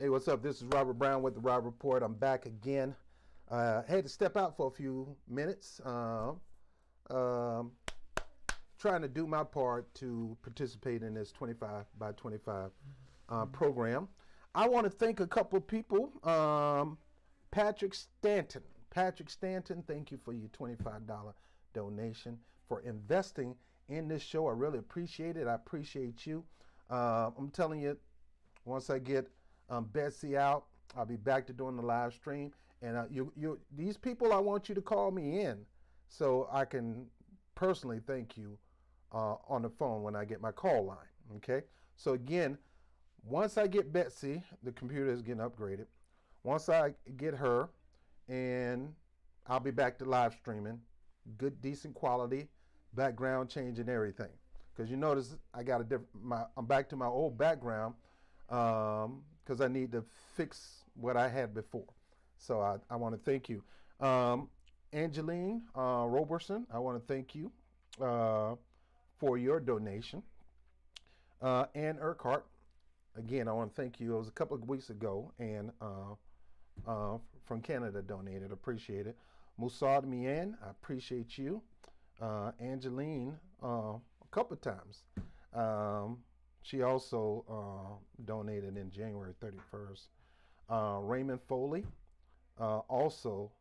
Hey, what's up? This is Robert Brown with the Rob Report. I'm back again. Had to step out for a few minutes. Trying to do my part to participate in this 25 by 25 program. I want to thank a couple of people. Patrick Stanton. Patrick Stanton, thank you for your $25 donation for investing in this show. I really appreciate it. I appreciate you. I'm telling you, once I get Betsy out, I'll be back to doing the live stream. And these people, I want you to call me in so I can personally thank you on the phone when I get my call line. Okay. So again, once I get Betsy, the computer is getting upgraded. Once I get her, and I'll be back to live streaming, good, decent quality, background change and everything. Because you notice I got I'm back to my old background because I need to fix what I had before. So I want to thank you. Angeline Roberson, I want to thank you for your donation. Ann Urquhart, again, I want to thank you. It was a couple of weeks ago, and from Canada donated. Appreciate it. Musad Mian, I appreciate you. Angeline, a couple of times. She also donated in January 31st. Raymond Foley also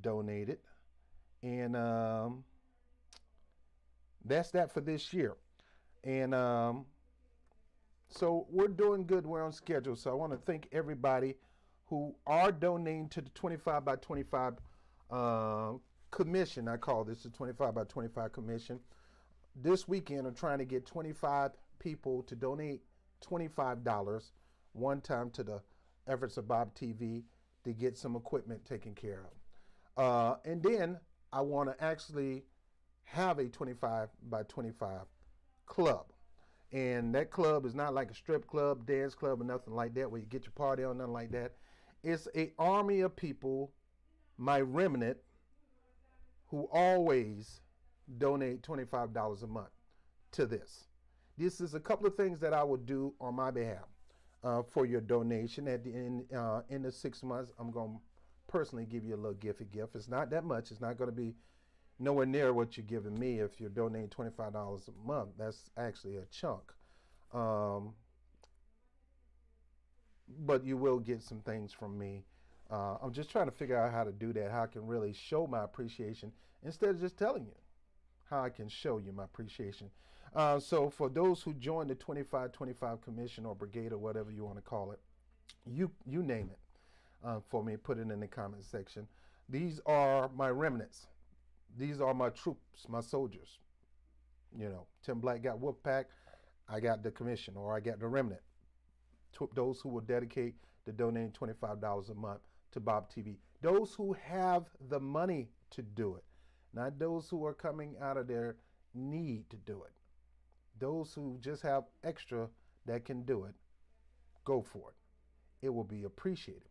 donated. And that's that for this year. And so we're doing good. We're on schedule. So I want to thank everybody who are donating to the 25 by 25 commission. I call this the 25 by 25 commission. This weekend, I'm trying to get 25 people to donate $25 one time to the efforts of Bob TV to get some equipment taken care of. And then I want to actually have a 25 by 25 club. And that club is not like a strip club, dance club, or nothing like that, where you get your party on, nothing like that. It's an army of people, my remnant, who always donate $25 a month to this. This is a couple of things that I would do on my behalf for your donation. At the end, in the 6 months, I'm going to personally give you a little gift. It's not that much. It's not going to be nowhere near what you're giving me if you're donating $25 a month. That's actually a chunk. But you will get some things from me. I'm just trying to figure out how to do that, how I can really show my appreciation instead of just telling you how I can show you my appreciation. So for those who join the 25-25 commission or brigade or whatever you want to call it, you name it for me, put it in the comment section. These are my remnants. These are my troops, my soldiers. You know, Tim Black got Wolfpack, I got the commission, or I got the remnant. Those who will dedicate to donating $25 a month to Bob TV. Those who have the money to do it. Not those who are coming out of their need to do it. Those who just have extra that can do it, go for it. It will be appreciated.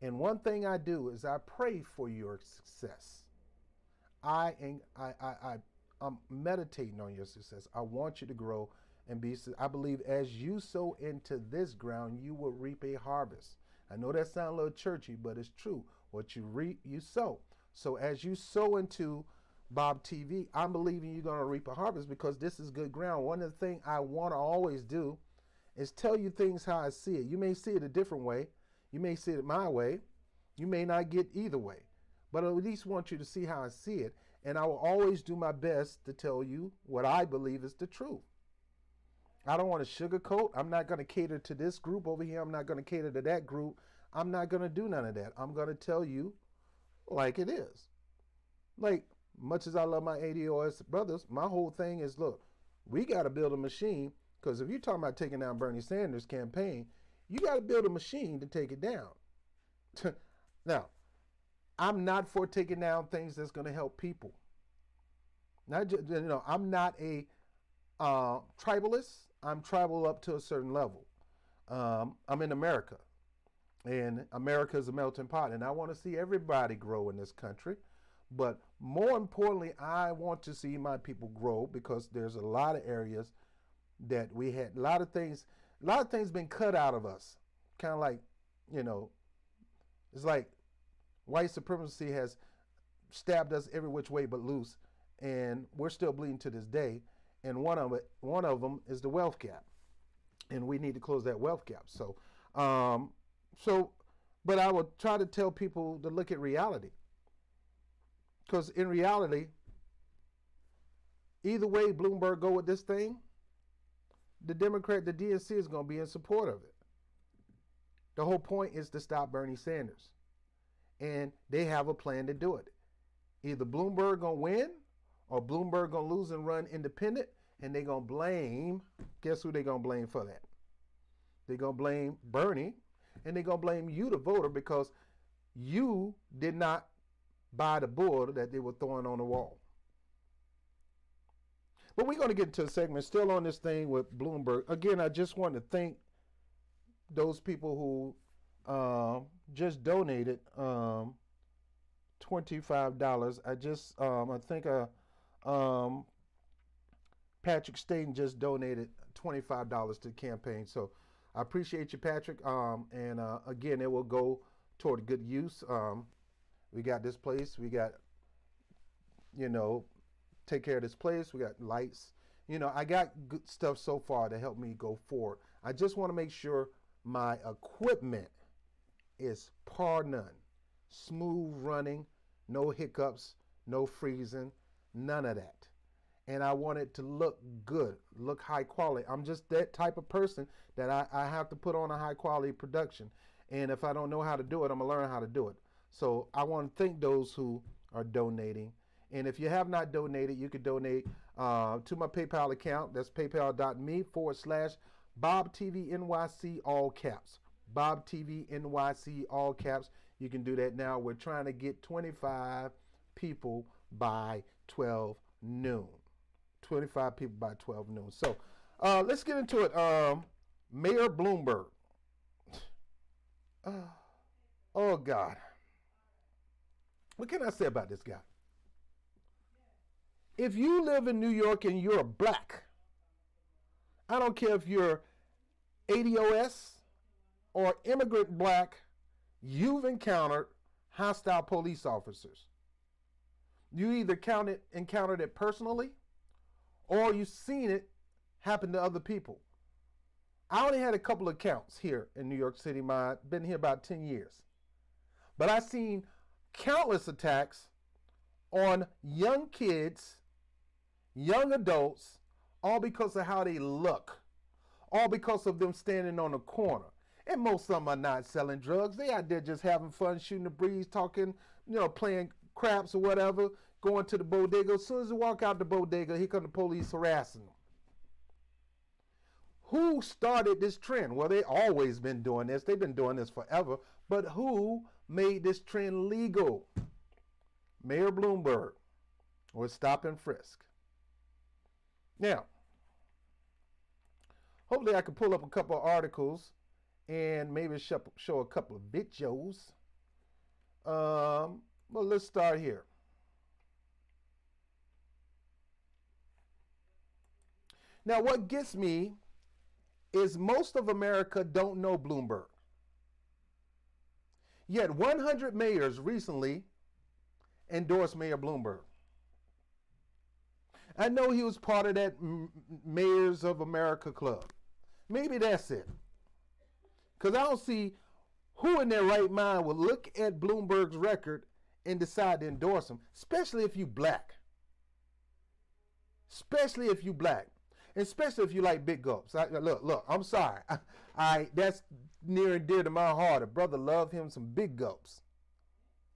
And one thing I do is I pray for your success. I'm meditating on your success. I want you to grow and be. I believe as you sow into this ground, you will reap a harvest. I know that sounds a little churchy, but it's true. What you reap, you sow. So as you sow into Bob TV, I'm believing you're going to reap a harvest because this is good ground. One of the things I want to always do is tell you things how I see it. You may see it a different way. You may see it my way. You may not get either way. But I at least want you to see how I see it. And I will always do my best to tell you what I believe is the truth. I don't want to sugarcoat. I'm not going to cater to this group over here. I'm not going to cater to that group. I'm not going to do none of that. I'm going to tell you like it is. Like, much as I love my ADOS brothers, my whole thing is, look, we got to build a machine, because if you're talking about taking down Bernie Sanders' campaign, you got to build a machine to take it down. Now, I'm not for taking down things that's going to help people. Not just, I'm not a tribalist. I'm tribal up to a certain level. I'm in America, and America is a melting pot, and I want to see everybody grow in this country. But more importantly, I want to see my people grow, because there's a lot of areas that we had a lot of things been cut out of us. kind of like, you know, it's like white supremacy has stabbed us every which way but loose, and we're still bleeding to this day. And one of them is the wealth gap, and we need to close that wealth gap. Um, so, but I would try to tell people to look at reality, because in reality, either way Bloomberg go with this thing, the DNC is going to be in support of it. The whole point is to stop Bernie Sanders, and they have a plan to do it. Either Bloomberg gonna win, or Bloomberg gonna lose and run independent, and they gonna blame. Guess who they gonna blame for that? They gonna blame Bernie, and they gonna blame you, the voter, because you did not buy the bull that they were throwing on the wall. But we're gonna get into a segment still on this thing with Bloomberg. Again, I just want to thank those people who just donated $25. I think Patrick Staten just donated $25 to the campaign. So I appreciate you, Patrick. And again, it will go toward good use. We got this place. We got, take care of this place. We got lights. I got good stuff so far to help me go forward. I just want to make sure my equipment is par none, smooth running, no hiccups, no freezing, none of that. And I want it to look good, look high quality. I'm just that type of person that I have to put on a high quality production. And if I don't know how to do it, I'm going to learn how to do it. So I want to thank those who are donating. And if you have not donated, you can donate to my PayPal account. That's paypal.me/BobTVNYC, all caps. BobTVNYC, all caps. You can do that now. We're trying to get 25 people by 12 noon. 25 people by 12 noon. So let's get into it. Mayor Bloomberg. Oh, God. What can I say about this guy? If you live in New York and you're black, I don't care if you're ADOS or immigrant black, you've encountered hostile police officers. You either encountered it personally, or you've seen it happen to other people. I only had a couple of accounts here in New York City. I've been here about 10 years. But I've seen countless attacks on young kids, young adults, all because of how they look, all because of them standing on the corner. And most of them are not selling drugs. They out there just having fun, shooting the breeze, talking, playing craps or whatever, going to the bodega. As soon as they walk out the bodega, here come the police harassing them. Who started this trend? Well, they always been doing this. They've been doing this forever. But who made this trend legal? Mayor Bloomberg with stop and frisk. Now, hopefully I can pull up a couple of articles and maybe show a couple of videos. Well, let's start here. Now, what gets me is most of America don't know Bloomberg. Yet 100 mayors recently endorsed Mayor Bloomberg. I know he was part of that Mayors of America club. Maybe that's it. Because I don't see who in their right mind would look at Bloomberg's record and decide to endorse him, especially if you black. Especially if you black. Especially if you like big gulps. Look, I'm sorry. That's near and dear to my heart. A brother loved him some big gulps.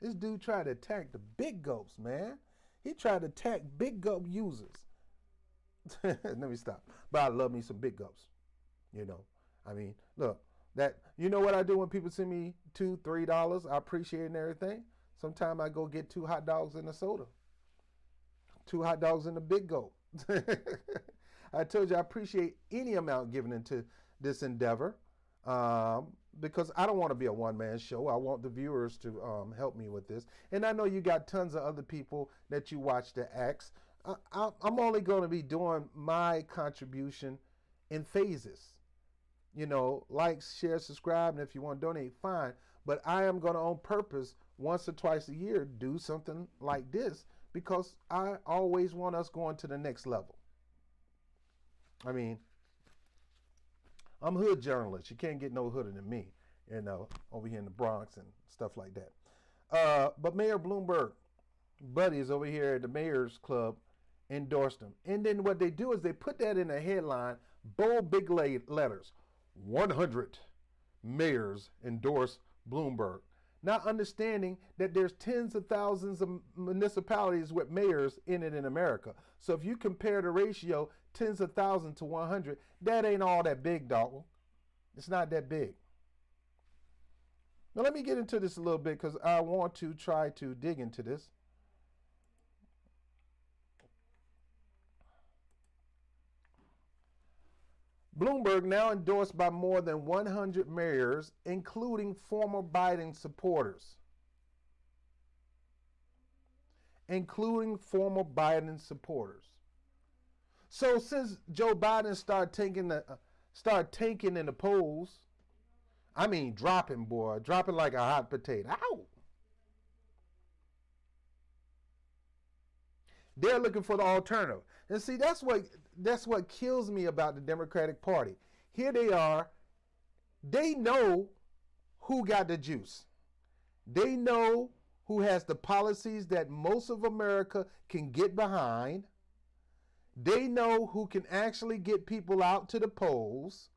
This dude tried to attack the big gulps, man. He tried to attack big gulp users. Let me stop. But I love me some big gulps. Look, you know what I do when people send me $2, $3? I appreciate it and everything. Sometimes I go get 2 hot dogs and a soda. 2 hot dogs and a big gulp. I told you I appreciate any amount given into this endeavor because I don't want to be a one-man show. I want the viewers to help me with this. And I know you got tons of other people that you watch the acts. I'm only going to be doing my contribution in phases. Like, share, subscribe, and if you want to donate, fine. But I am going to, on purpose, once or twice a year, do something like this because I always want us going to the next level. I mean, I'm hood journalist. You can't get no hooder than me, over here in the Bronx and stuff like that. But Mayor Bloomberg, buddies over here at the Mayor's Club, endorsed him. And then what they do is they put that in a headline, bold big letters. 100 mayors endorse Bloomberg. Not understanding that there's tens of thousands of municipalities with mayors in it in America. So if you compare the ratio, tens of thousands to 100, that ain't all that big, dog. It's not that big. Now let me get into this a little bit because I want to try to dig into this. Bloomberg now endorsed by more than 100 mayors, including former Biden supporters. So since Joe Biden started tanking in the polls, I mean dropping like a hot potato. Ow! They're looking for the alternative. And see, that's what kills me about the Democratic Party. Here they are. They know who got the juice. They know who has the policies that most of America can get behind. They know who can actually get people out to the polls.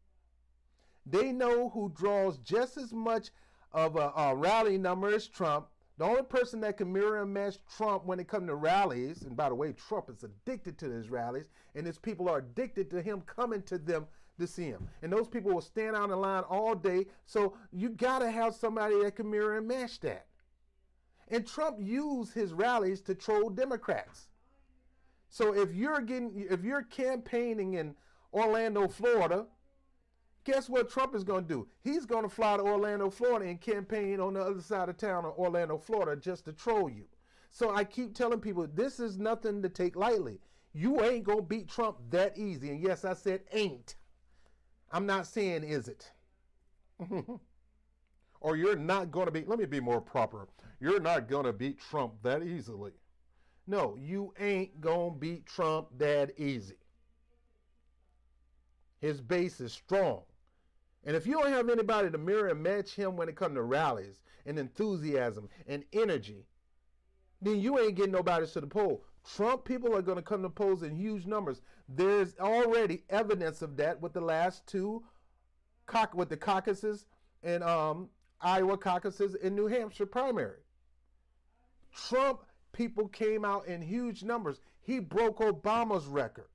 They know who draws just as much of a rally number as Trump. The only person that can mirror and match Trump when it comes to rallies, and by the way, Trump is addicted to his rallies, and his people are addicted to him coming to them to see him. And those people will stand out in line all day. So you got to have somebody that can mirror and match that. And Trump used his rallies to troll Democrats. So if you're campaigning in Orlando, Florida, guess what Trump is going to do? He's going to fly to Orlando, Florida and campaign on the other side of town of Orlando, Florida just to troll you. So I keep telling people, this is nothing to take lightly. You ain't going to beat Trump that easy. And yes, I said ain't. I'm not saying is it. Or you're not going to beat, let me be more proper. You're not going to beat Trump that easily. No, you ain't going to beat Trump that easy. His base is strong. And if you don't have anybody to mirror and match him when it comes to rallies and enthusiasm and energy, then you ain't getting nobody to the poll. Trump people are going to come to polls in huge numbers. There's already evidence of that with the last two, with the caucuses and Iowa caucuses and New Hampshire primary. Trump people came out in huge numbers. He broke Obama's record.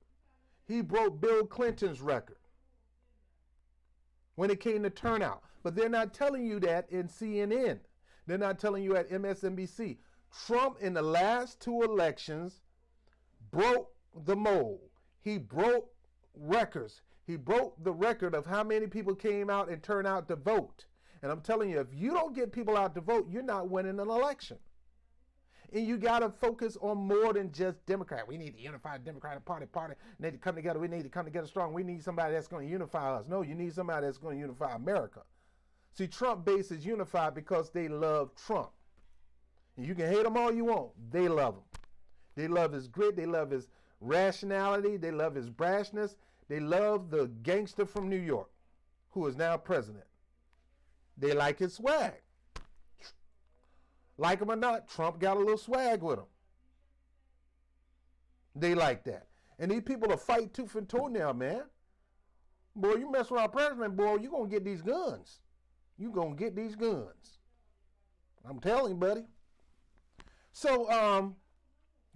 He broke Bill Clinton's record when it came to turnout. But they're not telling you that in CNN. They're not telling you at MSNBC. Trump in the last two elections broke the mold. He broke records. He broke the record of how many people came out and turned out to vote. And I'm telling you, if you don't get people out to vote, you're not winning an election. And you got to focus on more than just Democrat. We need to unify the Democratic Party. We need to come together. We need to come together strong. We need somebody that's going to unify us. No, you need somebody that's going to unify America. See, Trump base is unified because they love Trump. And you can hate them all you want. They love him. They love his grit. They love his rationality. They love his brashness. They love the gangster from New York who is now president. They like his swag. Like him or not, Trump got a little swag with him. They like that. And these people are fight tooth and toe now, man. Boy, you mess with our president, boy, you're going to get these guns. You're going to get these guns. I'm telling you, buddy. So,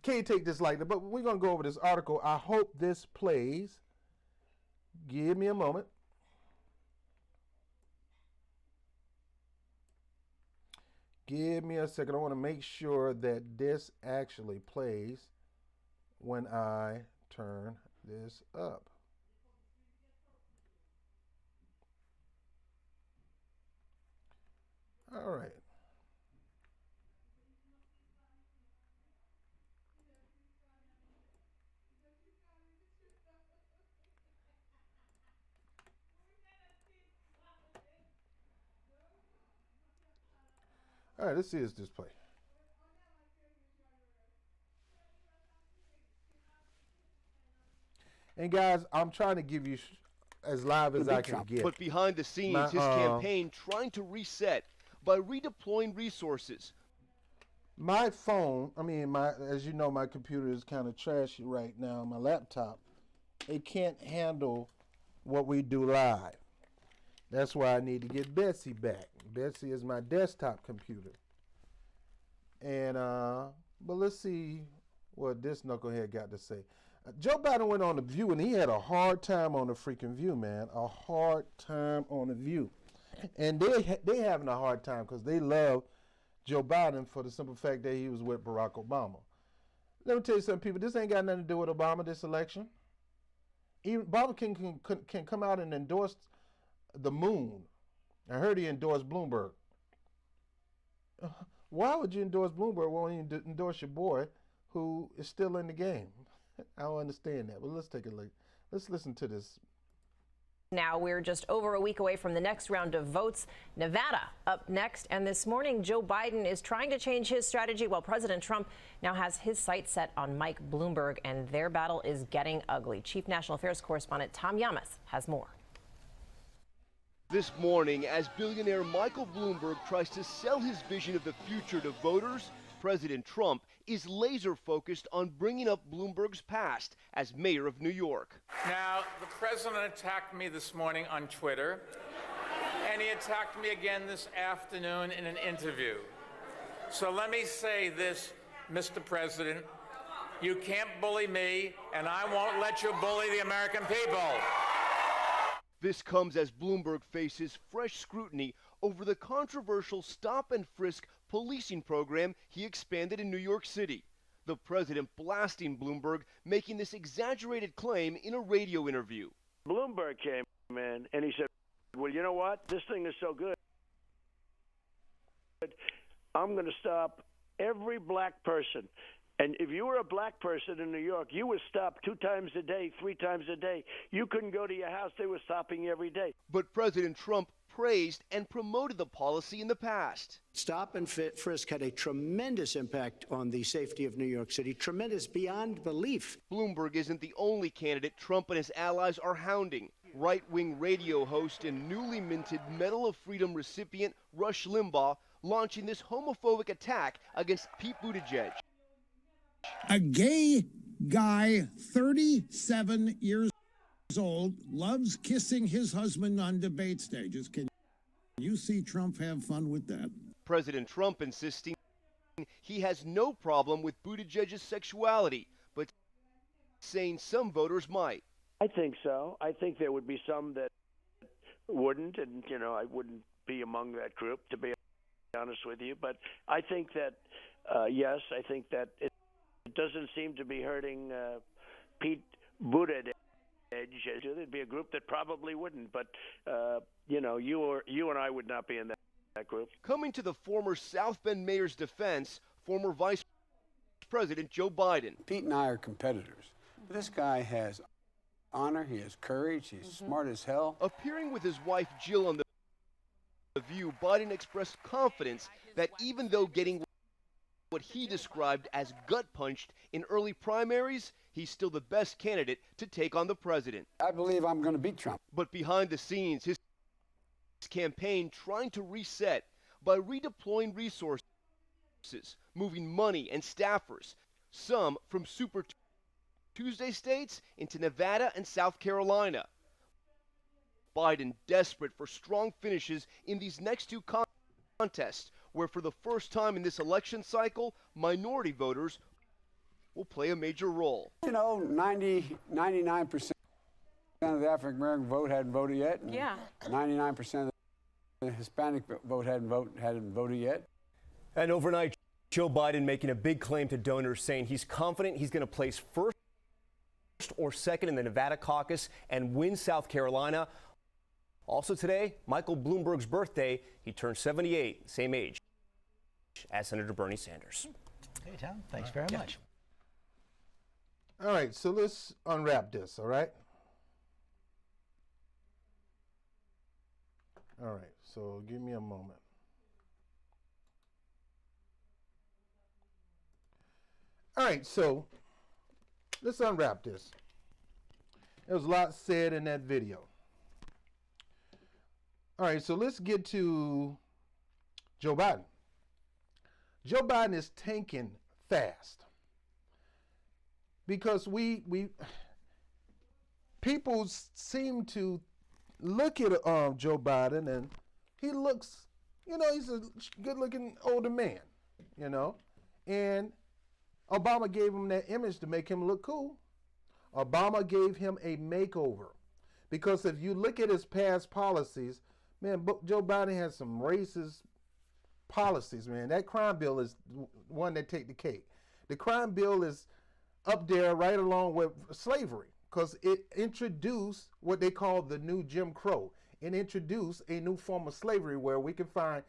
can't take this lightly, but we're going to go over this article. I hope this plays. Give me a moment. Give me a second. I want to make sure that this actually plays when I turn this up. All right. All right, let's see his display. And guys, I'm trying to give you as live as I can get. But behind the scenes, his campaign trying to reset by redeploying resources. My phone, as you know, my computer is kind of trashy right now. My laptop, it can't handle what we do live. That's why I need to get Betsy back. Betsy is my desktop computer. And but let's see what this knucklehead got to say. Joe Biden went on The View, and he had a hard time on the freaking View, man. A hard time on The View. And they having a hard time because they love Joe Biden for the simple fact that he was with Barack Obama. Let me tell you something, people. This ain't got nothing to do with Obama, this election. Even Obama can come out and endorse the moon. I heard he endorsed Bloomberg. Why would you endorse Bloomberg when you endorse your boy who is still in the game? I don't understand that. But let's take a look. Let's listen to this. Now we're just over a week away from the next round of votes. Nevada up next. And this morning, Joe Biden is trying to change his strategy while President Trump now has his sights set on Mike Bloomberg. And their battle is getting ugly. Chief National Affairs Correspondent Tom Yamas has more. This morning, as billionaire Michael Bloomberg tries to sell his vision of the future to voters, President Trump is laser focused on bringing up Bloomberg's past as mayor of New York. Now, the president attacked me this morning on Twitter, and he attacked me again this afternoon in an interview. So let me say this, Mr. President, you can't bully me, and I won't let you bully the American people. This comes as Bloomberg faces fresh scrutiny over the controversial stop and frisk policing program he expanded in New York City. The president blasting Bloomberg, making this exaggerated claim in a radio interview. Bloomberg came in and he said, well, you know what? This thing is so good. I'm going to stop every black person. And if you were a black person in New York, you were stopped 2 times a day, 3 times a day. You couldn't go to your house. They were stopping you every day. But President Trump praised and promoted the policy in the past. Stop and frisk had a tremendous impact on the safety of New York City, tremendous beyond belief. Bloomberg isn't the only candidate Trump and his allies are hounding. Right-wing radio host and newly minted Medal of Freedom recipient Rush Limbaugh launching this homophobic attack against Pete Buttigieg. A gay guy, 37 years old, loves kissing his husband on debate stages. Can you see Trump have fun with that? President Trump insisting he has no problem with Buttigieg's sexuality, but saying some voters might. I think so. I think there would be some that wouldn't, and, I wouldn't be among that group, to be honest with you. But I think that, yes, I think that it doesn't seem to be hurting Pete Buttigieg. There'd be a group that probably wouldn't, but you and I would not be in that group. Coming to the former South Bend mayor's defense, former Vice President Joe Biden. Pete and I are competitors. This guy has honor, he has courage, he's smart as hell. Appearing with his wife Jill on The View, Biden expressed confidence that even though getting what he described as gut-punched in early primaries, he's still the best candidate to take on the president. I believe I'm going to beat Trump. But behind the scenes, his campaign trying to reset by redeploying resources, moving money and staffers, some from Super Tuesday states into Nevada and South Carolina. Biden desperate for strong finishes in these next 2 contests, where for the first time in this election cycle, minority voters will play a major role. 99% of the African American vote hadn't voted yet. And 99% of the Hispanic vote hadn't voted yet. And overnight, Joe Biden making a big claim to donors, saying he's confident he's going to place first or second in the Nevada caucus and win South Carolina. Also today, Michael Bloomberg's birthday. He turned 78, same age as Senator Bernie Sanders. Hey, Tom. Thanks very much. All right, so let's unwrap this, all right? All right, so give me a moment. All right, so let's unwrap this. There was a lot said in that video. All right, so let's get to Joe Biden. Joe Biden is tanking fast because people seem to look at Joe Biden and he looks, he's a good-looking older man, and Obama gave him that image to make him look cool. Obama gave him a makeover because if you look at his past policies, man, Joe Biden has some racist policies, man. That crime bill is one that take the cake. The crime bill is up there right along with slavery because it introduced what they call the new Jim Crow. It introduced a new form of slavery where we can find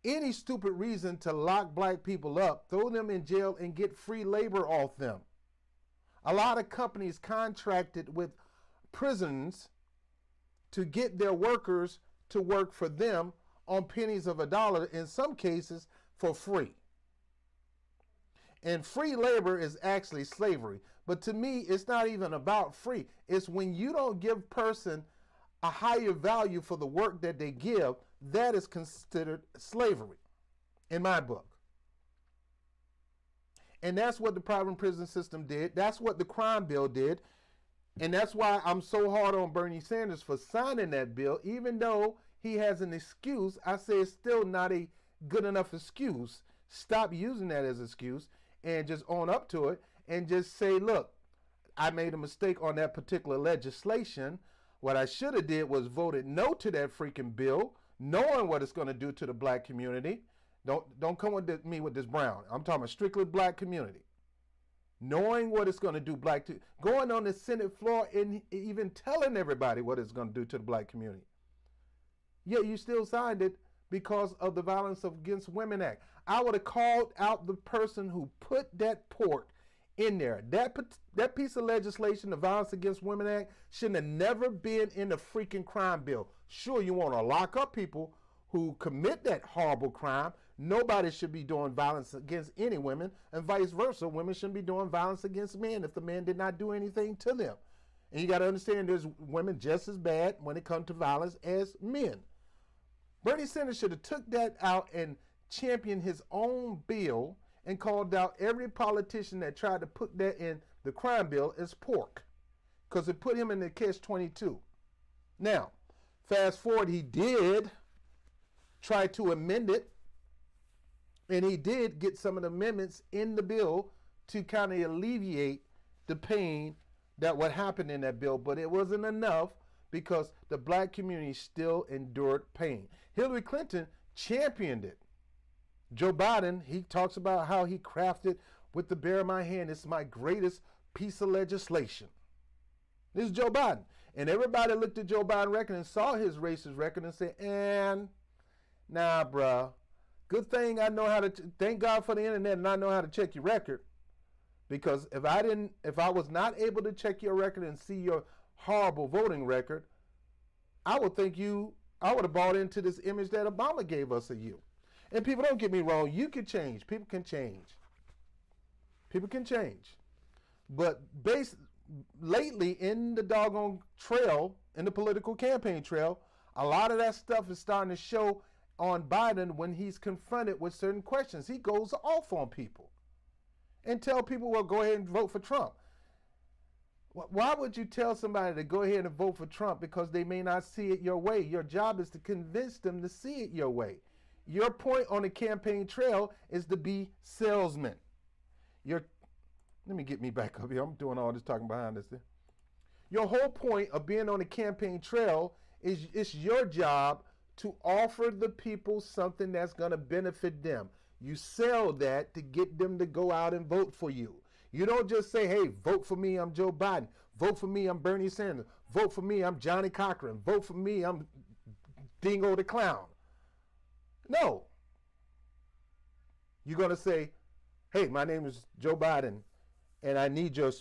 any stupid reason to lock black people up, throw them in jail, and get free labor off them. A lot of companies contracted with prisons to get their workers to work for them on pennies of a dollar, in some cases for free. And free labor is actually slavery. But to me, it's not even about free. It's when you don't give person a higher value for the work that they give, that is considered slavery in my book. And that's what the private prison system did. That's what the crime bill did. And that's why I'm so hard on Bernie Sanders for signing that bill. Even though he has an excuse, I say it's still not a good enough excuse. Stop using that as an excuse and just own up to it and just say, look, I made a mistake on that particular legislation. What I should have did was voted no to that freaking bill, knowing what it's going to do to the black community. Don't come with me with this brown. I'm talking about strictly black community. Knowing what it's going to do going on the Senate floor and even telling everybody what it's going to do to the black community. Yet you still signed it because of the Violence Against Women Act. I would have called out the person who put that port in there. That piece of legislation, the Violence Against Women Act, shouldn't have never been in the freaking crime bill. Sure, you want to lock up people who commit that horrible crime. Nobody should be doing violence against any women, and vice versa. Women shouldn't be doing violence against men if the man did not do anything to them. And you got to understand there's women just as bad when it comes to violence as men. Bernie Sanders should have took that out and championed his own bill and called out every politician that tried to put that in the crime bill as pork, because it put him in the catch-22. Now, fast forward, he did try to amend it, and he did get some of the amendments in the bill to kind of alleviate the pain that would happen in that bill, but it wasn't enough because the black community still endured pain. Hillary Clinton championed it. Joe Biden, he talks about how he crafted with the bare of my hand, it's my greatest piece of legislation. This is Joe Biden. And everybody looked at Joe Biden's record and saw his racist record and said, nah, bruh. Good thing I know how to, thank God for the internet and I know how to check your record. Because if I was not able to check your record and see your horrible voting record, I would have bought into this image that Obama gave us of you. And people, don't get me wrong, you can change. People can change. People can change. But lately in the doggone trail, in the political campaign trail, a lot of that stuff is starting to show on Biden when he's confronted with certain questions. He goes off on people and tell people, well, go ahead and vote for Trump. Why would you tell somebody to go ahead and vote for Trump? Because they may not see it your way. Your job is to convince them to see it your way. Your point on the campaign trail is to be salesmen. Let me get me back up here. I'm doing all this talking behind this. Your whole point of being on the campaign trail is it's your job to offer the people something that's going to benefit them. You sell that to get them to go out and vote for you. You don't just say, hey, vote for me, I'm Joe Biden. Vote for me, I'm Bernie Sanders. Vote for me, I'm Johnny Cochran. Vote for me, I'm Dingo the Clown. No. You're going to say, hey, my name is Joe Biden, and I need your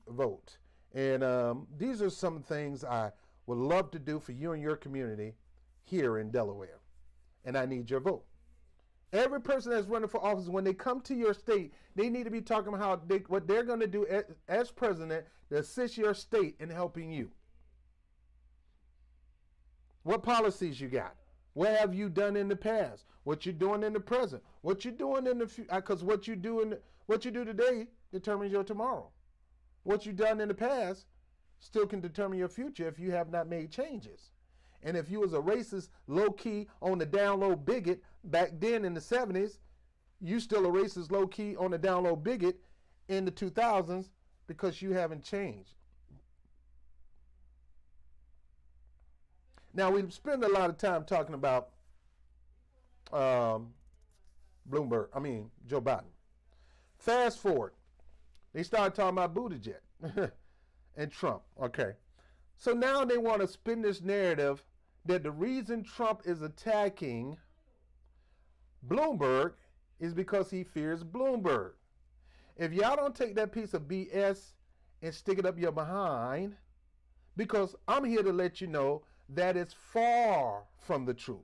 vote. And these are some things I would love to do for you and your community here in Delaware. And I need your vote. Every person that's running for office, when they come to your state, they need to be talking about what they're going to do as president to assist your state in helping you. What policies you got? What have you done in the past? What you're doing in the present? What you're doing in the future? Because what you do today determines your tomorrow. What you've done in the past still can determine your future if you have not made changes. And if you was a racist, low-key, on the down-low bigot back then in the 70s, you still a racist, low-key, on the down-low bigot in the 2000s because you haven't changed. Now, we spend a lot of time talking about Joe Biden. Fast forward. They started talking about Buttigieg and Trump. Okay. So now they want to spin this narrative that the reason Trump is attacking Bloomberg is because he fears Bloomberg. If y'all don't take that piece of BS and stick it up your behind, because I'm here to let you know that is far from the truth.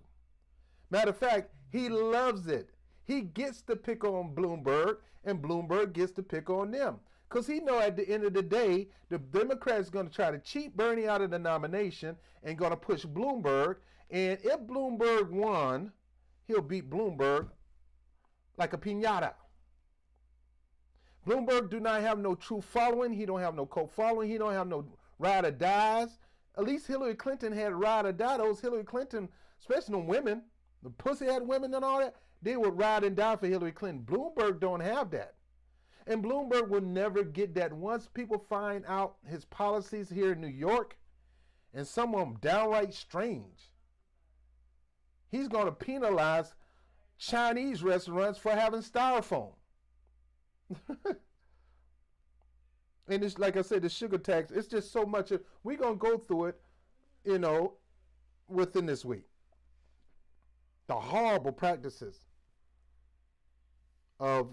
Matter of fact, he loves it. He gets to pick on Bloomberg, and Bloomberg gets to pick on them. Because he know at the end of the day, the Democrats are going to try to cheat Bernie out of the nomination and going to push Bloomberg. And if Bloomberg won, he'll beat Bloomberg like a piñata. Bloomberg do not have no true following. He don't have no cult following. He don't have no ride or dies. At least Hillary Clinton had ride or die. Those Hillary Clinton, especially the women, the pussy had women and all that, they would ride and die for Hillary Clinton. Bloomberg don't have that. And Bloomberg will never get that. Once people find out his policies here in New York, and some of them downright strange, he's going to penalize Chinese restaurants for having styrofoam. And it's like I said, the sugar tax, it's just so much. We're going to go through it, within this week. The horrible practices of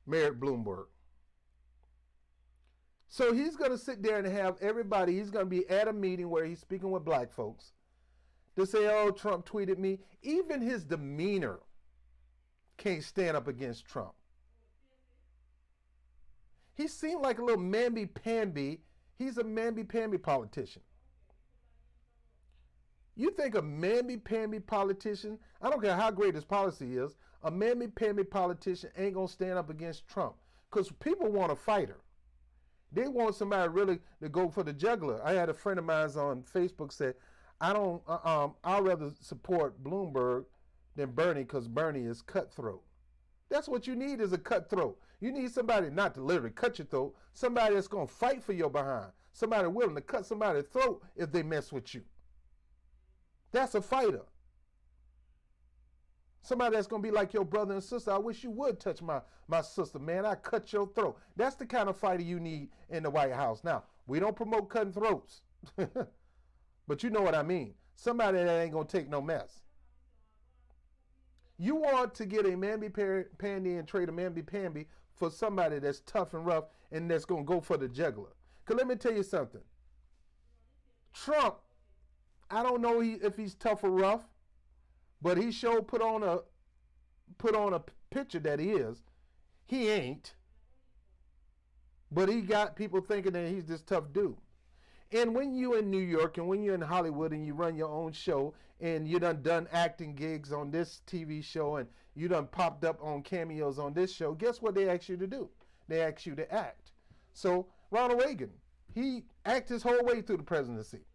Mayor Bloomberg. So he's going to sit there and have everybody, he's going to be at a meeting where he's speaking with black folks to say, oh, Trump tweeted me. Even his demeanor can't stand up against Trump. He seemed like a little mamby-pamby. He's a mamby-pamby politician. You think a mamby-pamby politician, I don't care how great his policy is, a mamby-pamby politician ain't going to stand up against Trump. Because people want a fighter. They want somebody really to go for the juggler. I had a friend of mine on Facebook said, I'd rather support Bloomberg than Bernie because Bernie is cutthroat. That's what you need, is a cutthroat. You need somebody not to literally cut your throat, somebody that's going to fight for your behind, somebody willing to cut somebody's throat if they mess with you. That's a fighter. Somebody that's going to be like your brother and sister. I wish you would touch my sister, man. I cut your throat. That's the kind of fighter you need in the White House. Now, we don't promote cutting throats. But you know what I mean. Somebody that ain't going to take no mess. You want to get a mamby-pamby and trade a mamby-pamby for somebody that's tough and rough and that's going to go for the juggler. Because let me tell you something. Trump, I don't know if he's tough or rough, but he sure put on a picture that he is. He ain't. But he got people thinking that he's this tough dude. And when you're in New York and when you're in Hollywood and you run your own show and you done acting gigs on this TV show and you done popped up on cameos on this show, guess what they ask you to do? They ask you to act. So Ronald Reagan, he acted his whole way through the presidency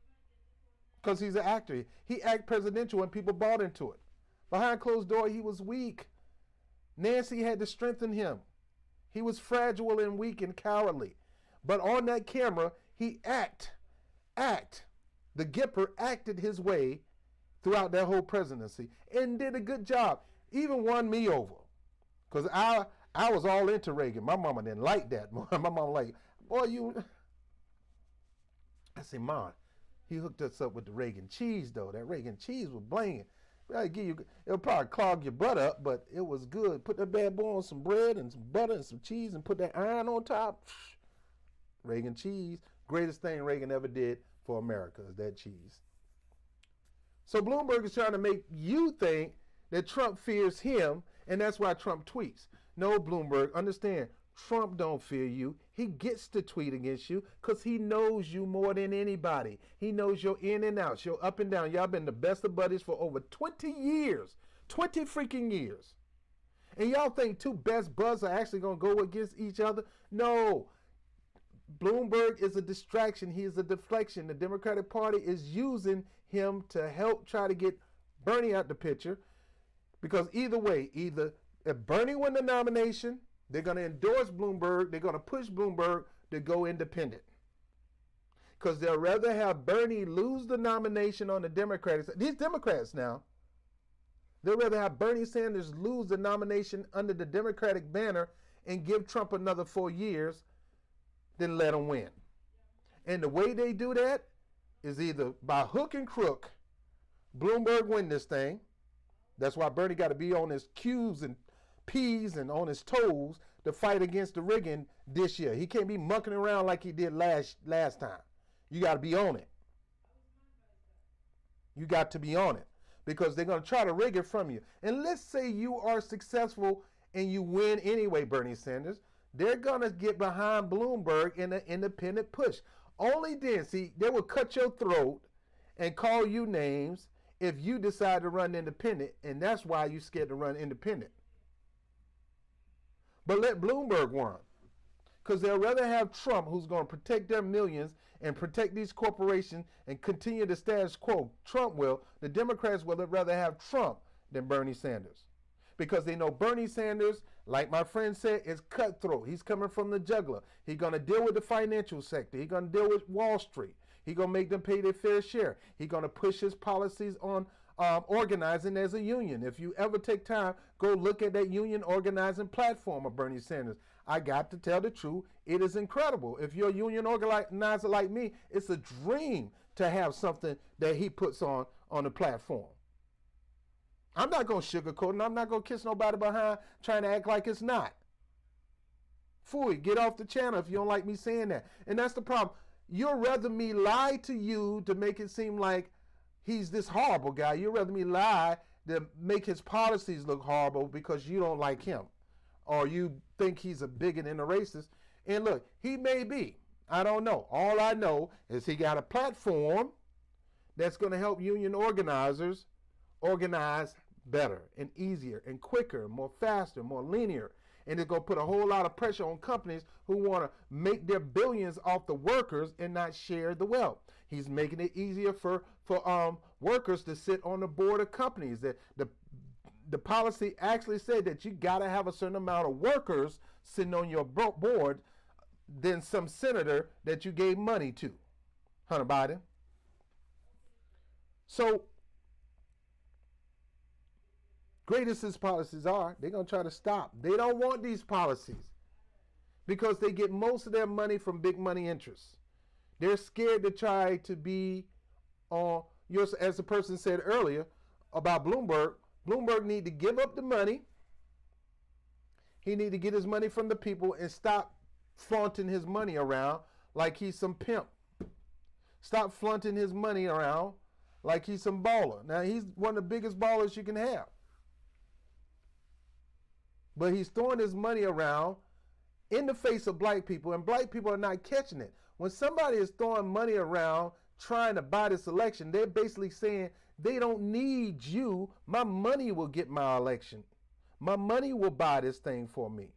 because he's an actor. He act presidential when people bought into it. Behind closed door, he was weak. Nancy had to strengthen him. He was fragile and weak and cowardly. But on that camera, he the Gipper acted his way throughout that whole presidency and did a good job. Even won me over. Because I was all into Reagan. My mama didn't like that. My mama like, boy, you... I said, Mom, he hooked us up with the Reagan cheese, though. That Reagan cheese was blinging. It'll probably clog your butt up, but it was good. Put that bad boy on some bread and some butter and some cheese and put that iron on top. Reagan cheese. Greatest thing Reagan ever did for America is that cheese. So Bloomberg is trying to make you think that Trump fears him, and that's why Trump tweets. No, Bloomberg, understand, Trump don't fear you. He gets to tweet against you because he knows you more than anybody. He knows your in and outs, your up and down. Y'all been the best of buddies for over 20 years. 20 freaking years. And y'all think two best buds are actually going to go against each other? No. Bloomberg is a distraction. He is a deflection. The Democratic Party is using him to help try to get Bernie out the picture. Because either way, either if Bernie win the nomination, they're going to endorse Bloomberg. They're going to push Bloomberg to go independent. Because they'll rather have Bernie lose the nomination on the Democrats. These Democrats now, they'll rather have Bernie Sanders lose the nomination under the Democratic banner and give Trump another 4 years than let him win. And the way they do that is either by hook and crook, Bloomberg win this thing. That's why Bernie got to be on his Q's and P's and on his toes to fight against the rigging this year. He can't be mucking around like he did last time. You got to be on it. You got to be on it because they're going to try to rig it from you. And let's say you are successful and you win anyway, Bernie Sanders. They're going to get behind Bloomberg in an independent push. Only then, see, they will cut your throat and call you names if you decide to run independent, and that's why you're scared to run independent. But let Bloomberg run, because they'll rather have Trump, who's going to protect their millions and protect these corporations and continue the status quo. Trump will. The Democrats will rather have Trump than Bernie Sanders, because they know Bernie Sanders, like my friend said, is cutthroat. He's coming from the juggler. He's going to deal with the financial sector. He's going to deal with Wall Street. He's going to make them pay their fair share. He's going to push his policies on organizing as a union. If you ever take time, go look at that union organizing platform of Bernie Sanders. I got to tell the truth, it is incredible. If you're a union organizer like me, it's a dream to have something that he puts on the platform. I'm not going to sugarcoat it. I'm not going to kiss nobody behind trying to act like it's not. Fooey, get off the channel if you don't like me saying that. And that's the problem. You'd rather me lie to you to make it seem like he's this horrible guy. You'd rather me lie to make his policies look horrible because you don't like him. Or you think he's a bigot and a racist. And look, he may be. I don't know. All I know is he got a platform that's going to help union organizers organize better and easier and quicker, more faster, more linear. And it's going to put a whole lot of pressure on companies who want to make their billions off the workers and not share the wealth. He's making it easier for workers to sit on the board of companies. That the policy actually said that you got to have a certain amount of workers sitting on your board than some senator that you gave money to, Hunter Biden. So, great as his policies are, they're going to try to stop. They don't want these policies because they get most of their money from big money interests. They're scared to try to be on, as the person said earlier about Bloomberg, Bloomberg need to give up the money. He need to get his money from the people and stop flaunting his money around like he's some pimp. Stop flaunting his money around like he's some baller. Now, he's one of the biggest ballers you can have. But he's throwing his money around in the face of black people, and black people are not catching it. When somebody is throwing money around trying to buy this election, they're basically saying, they don't need you. My money will get my election. My money will buy this thing for me.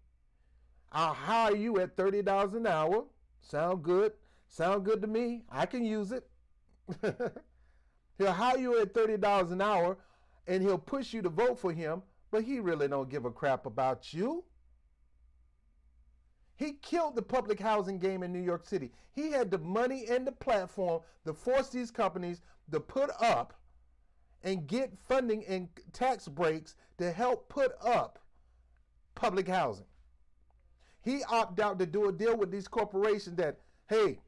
I'll hire you at $30 an hour. Sound good? Sound good to me. I can use it. He'll hire you at $30 an hour, and he'll push you to vote for him, but he really don't give a crap about you. He killed the public housing game in New York City. He had the money and the platform to force these companies to put up and get funding and tax breaks to help put up public housing. He opted out to do a deal with these corporations that, hey,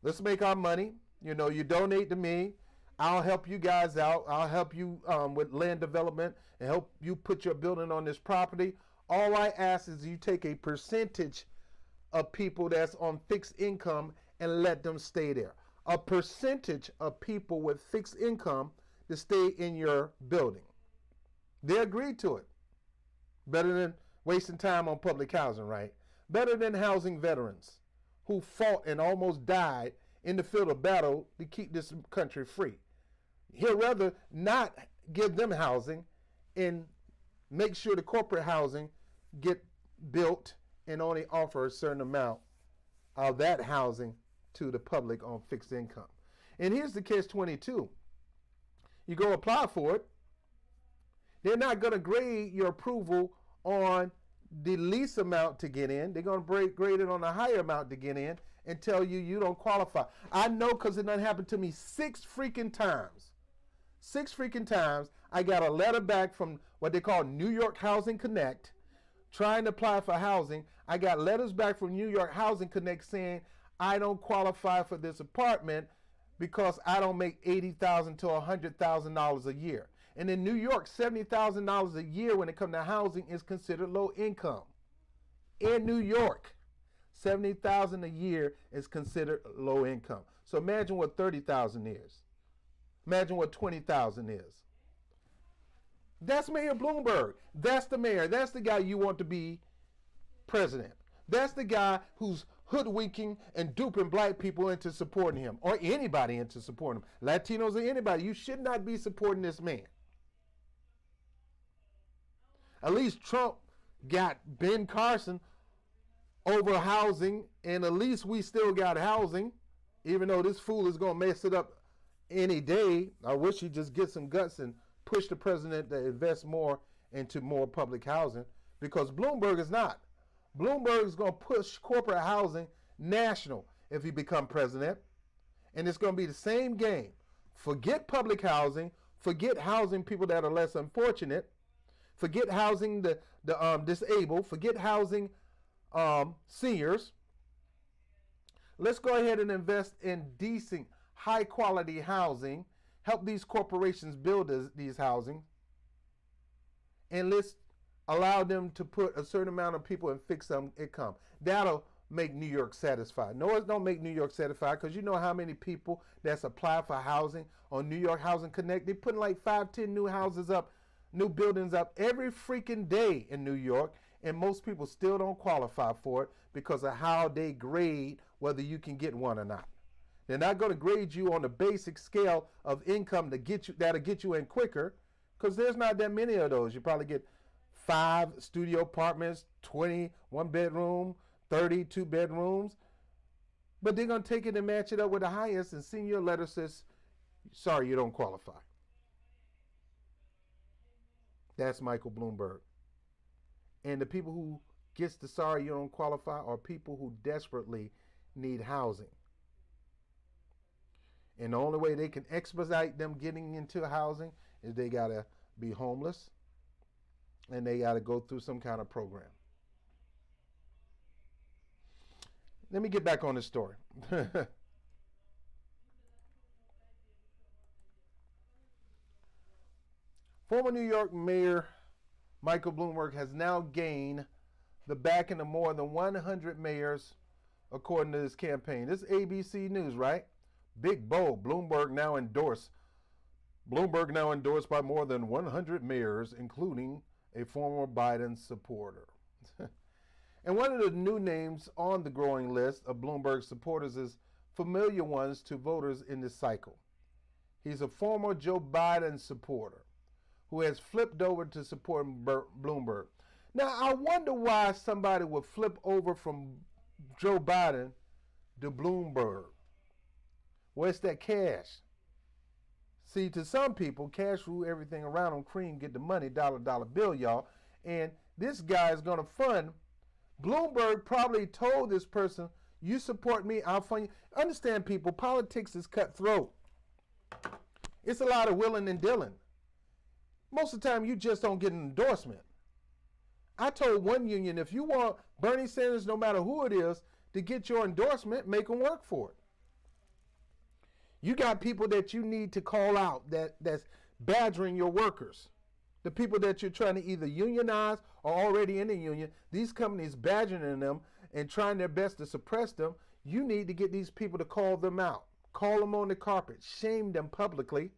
let's make our money. You know, you donate to me. I'll help you guys out. I'll help you with land development and help you put your building on this property. All I ask is you take a percentage of people that's on fixed income and let them stay there. A percentage of people with fixed income to stay in your building. They agreed to it. Better than wasting time on public housing, right? Better than housing veterans who fought and almost died in the field of battle to keep this country free. He'd rather not give them housing and make sure the corporate housing get built and only offer a certain amount of that housing to the public on fixed income. And here's the catch-22. You go apply for it. They're not going to grade your approval on the least amount to get in. They're going to grade it on a higher amount to get in and tell you you don't qualify. I know because it done happened to me 6 freaking times. 6 freaking times. I got a letter back from what they call New York Housing Connect trying to apply for housing. I got letters back from New York Housing Connect saying I don't qualify for this apartment because I don't make $80,000 to $100,000 a year. And in New York, $70,000 a year when it comes to housing is considered low income. In New York, $70,000 a year is considered low income. So imagine what $30,000 is. Imagine what $20,000 is. That's Mayor Bloomberg. That's the mayor. That's the guy you want to be president. That's the guy who's hoodwinking and duping black people into supporting him, or anybody into supporting him. Latinos or anybody. You should not be supporting this man. At least Trump got Ben Carson over housing, and at least we still got housing, even though this fool is going to mess it up any day. I wish he'd just get some guts and push the president to invest more into more public housing, because Bloomberg is not. Bloomberg is going to push corporate housing national if he become president, and it's going to be the same game. Forget public housing, forget housing people that are less unfortunate, forget housing the disabled, forget housing seniors. Let's go ahead and invest in decent, high-quality housing, help these corporations build these housing, and let's allow them to put a certain amount of people in fixed income. That'll make New York satisfied. No, it don't make New York satisfied, because you know how many people that's applied for housing on New York Housing Connect. They're putting like 5-10 new houses up, new buildings up every freaking day in New York, and most people still don't qualify for it because of how they grade whether you can get one or not. They're not going to grade you on the basic scale of income that'll get you in quicker, because there's not that many of those. You probably get 5 studio apartments, 20 one-bedroom, 30 two-bedrooms. But they're going to take it and match it up with the highest and send you a letter that says, sorry, you don't qualify. That's Michael Bloomberg. And the people who gets the sorry you don't qualify are people who desperately need housing. And the only way they can expedite them getting into housing is they got to be homeless and they got to go through some kind of program. Let me get back on this story. Former New York Mayor Michael Bloomberg has now gained the backing of more than 100 mayors, according to this campaign. This is ABC News, right? Big bold. Bloomberg now endorsed by more than 100 mayors, including a former Biden supporter. And one of the new names on the growing list of Bloomberg supporters is familiar ones to voters in this cycle. He's a former Joe Biden supporter who has flipped over to support Bloomberg. Now, I wonder why somebody would flip over from Joe Biden to Bloomberg. Well, it's that cash. See, to some people, cash rule everything around them. Cream, get the money, dollar bill, y'all. And this guy is going to fund. Bloomberg probably told this person, you support me, I'll fund you. Understand, people, politics is cutthroat. It's a lot of willing and dealing. Most of the time, you just don't get an endorsement. I told one union, if you want Bernie Sanders, no matter who it is, to get your endorsement, make them work for it. You got people that you need to call out that's badgering your workers. The people that you're trying to either unionize or already in the union, these companies badgering them and trying their best to suppress them. You need to get these people to call them out. Call them on the carpet. Shame them publicly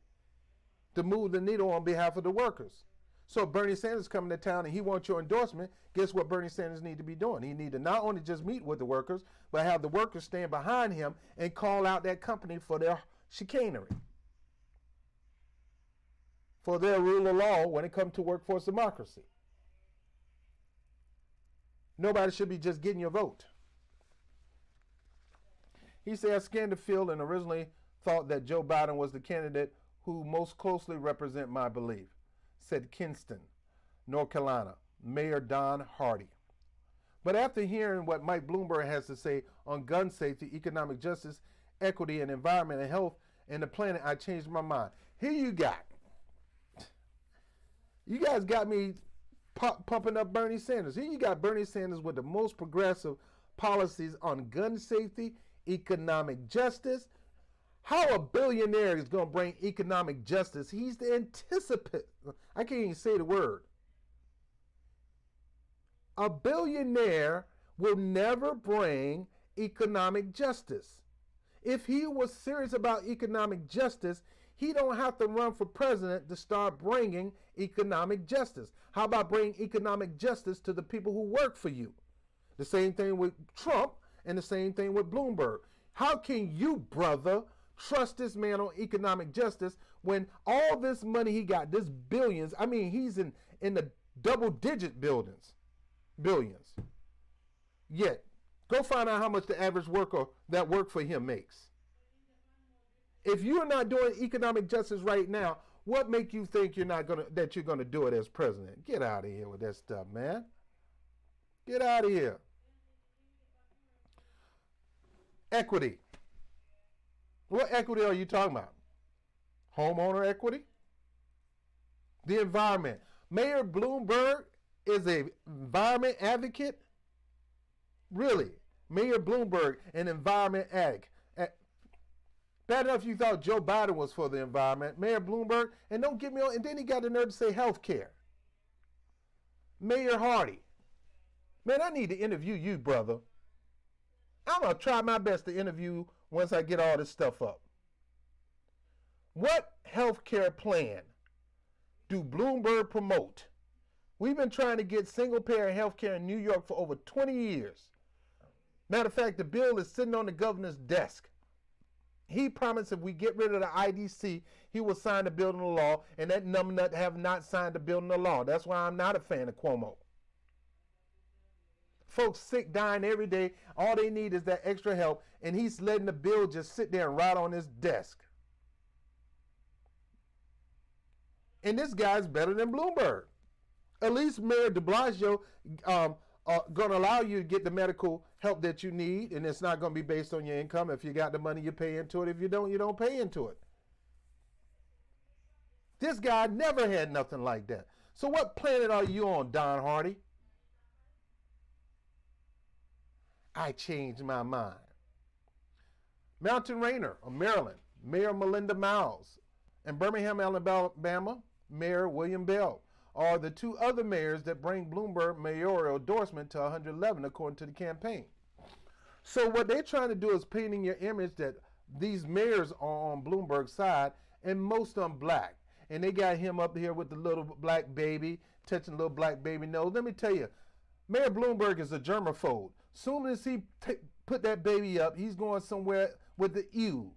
to move the needle on behalf of the workers. So if Bernie Sanders coming to town and he wants your endorsement, guess what Bernie Sanders need to be doing? He need to not only just meet with the workers, but have the workers stand behind him and call out that company for their chicanery, for their rule of law when it comes to workforce democracy. Nobody should be just getting your vote. He said, I scanned the field and originally thought that Joe Biden was the candidate who most closely represent my belief, said Kinston, North Carolina, Mayor Don Hardy. But after hearing what Mike Bloomberg has to say on gun safety, economic justice, equity, and environment and health and the planet, I changed my mind. Here you got. You guys got me pumping up Bernie Sanders. Here you got Bernie Sanders with the most progressive policies on gun safety, economic justice. How a billionaire is going to bring economic justice? He's the anticipant. I can't even say the word. A billionaire will never bring economic justice. If he was serious about economic justice, he don't have to run for president to start bringing economic justice. How about bring economic justice to the people who work for you? The same thing with Trump and the same thing with Bloomberg. How can you, brother, trust this man on economic justice when all this money he got, this billions, I mean, he's in the double-digit billions. Yet, go find out how much the average worker that worked for him makes. If you're not doing economic justice right now, what make you think that you're gonna do it as president? Get out of here with that stuff, man. Get out of here. Equity. What equity are you talking about? Homeowner equity? The environment. Mayor Bloomberg is an environment advocate? Really? Mayor Bloomberg, an environment advocate. Bad enough you thought Joe Biden was for the environment. Mayor Bloomberg, and don't get me on, and then he got the nerve to say health care. Mayor Hardy. Man, I need to interview you, brother. I'm going to try my best to interview once I get all this stuff up. What health care plan do Bloomberg promote? We've been trying to get single-payer health care in New York for over 20 years. Matter of fact, the bill is sitting on the governor's desk. He promised if we get rid of the IDC, he will sign the bill into law, and that numbnut have not signed the bill into law. That's why I'm not a fan of Cuomo. Folks sick, dying every day. All they need is that extra help, and he's letting the bill just sit there and rot on his desk. And this guy's better than Bloomberg. At least Mayor de Blasio going to allow you to get the medical help that you need, and it's not going to be based on your income. If you got the money, you pay into it. If you don't pay into it. This guy never had nothing like that. So what planet are you on, Don Hardy? I changed my mind. Mountain Rainer of Maryland, Mayor Melinda Miles, and Birmingham, Alabama, Mayor William Bell are the two other mayors that bring Bloomberg mayoral endorsement to 111 according to the campaign. So what they're trying to do is painting your image that these mayors are on Bloomberg's side, and most of them black. And they got him up here with the little black baby, touching little black baby nose. Let me tell you, Mayor Bloomberg is a germaphobe. Soon as he put that baby up, he's going somewhere with the ew.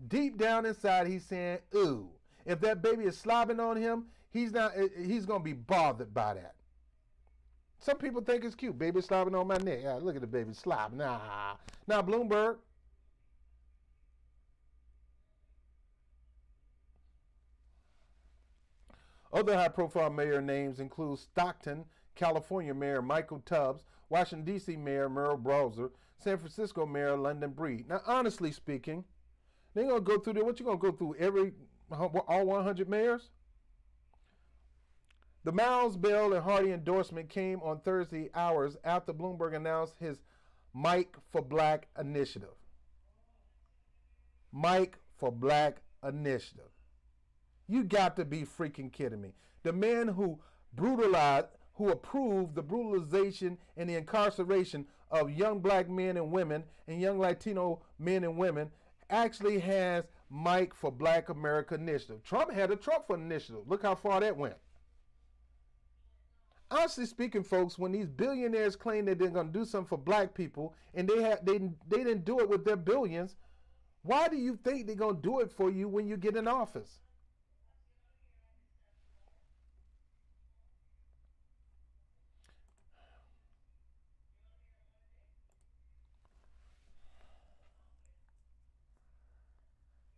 Deep down inside, he's saying, ooh. If that baby is slobbing on him, he's going to be bothered by that. Some people think it's cute. Baby slobbing on my neck. Yeah, look at the baby slob. Nah. Now, Bloomberg. Other high-profile mayor names include Stockton, California Mayor Michael Tubbs, Washington, D.C. Mayor Merrill Browser, San Francisco Mayor London Breed. Now, honestly speaking, they're going to go through there. What you going to go through all 100 mayors? The Miles, Bell, and Hardy endorsement came on Thursday, hours after Bloomberg announced his Mike for Black initiative. Mike for Black initiative. You got to be freaking kidding me. The man who approved the brutalization and the incarceration of young black men and women and young Latino men and women actually has Mike for Black America Initiative. Trump had a Trump for Initiative. Look how far that went. Honestly speaking, folks, when these billionaires claim that they're going to do something for black people and they didn't do it with their billions, why do you think they're going to do it for you when you get in office?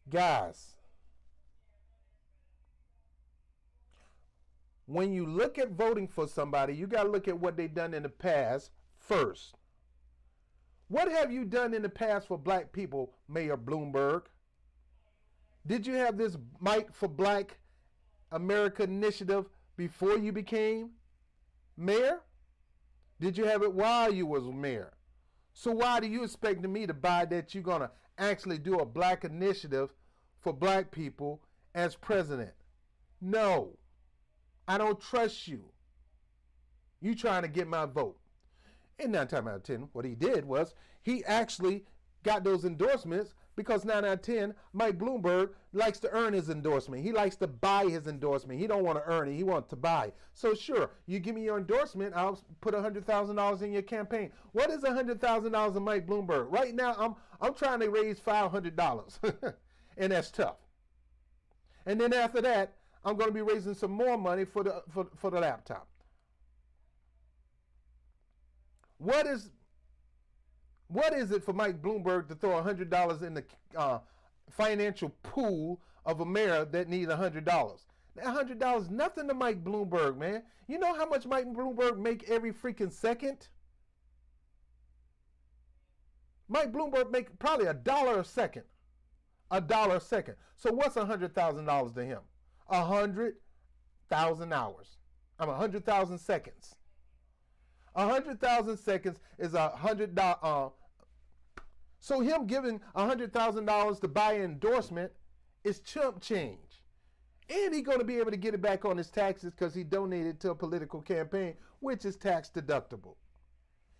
Guys, when you look at voting for somebody, you got to look at what they've done in the past first. What have you done in the past for black people, Mayor Bloomberg? Did you have this Mike for Black America Initiative before you became mayor? Did you have it while you was mayor? So why do you expect me to buy that you're going to actually do a black initiative for black people as president? No. I don't trust you. You trying to get my vote. And 9 times out of 10, what he did was he actually got those endorsements because 9 out of 10, Mike Bloomberg likes to earn his endorsement. He likes to buy his endorsement. He don't want to earn it. He wants to buy. So sure, you give me your endorsement, I'll put $100,000 in your campaign. What is $100,000 in Mike Bloomberg? Right now, I'm trying to raise $500, and that's tough. And then after that, I'm going to be raising some more money for the laptop. What is it for Mike Bloomberg to throw $100 in the financial pool of a mayor that needs $100? That $100 nothing to Mike Bloomberg, man. You know how much Mike Bloomberg make every freaking second? Mike Bloomberg make probably $1 a second. $1 a second. So what's $100,000 to him? 100,000 hours. 100,000 seconds. 100,000 seconds is $100. So him giving $100,000 to buy an endorsement is chump change. And he's going to be able to get it back on his taxes because he donated to a political campaign, which is tax deductible.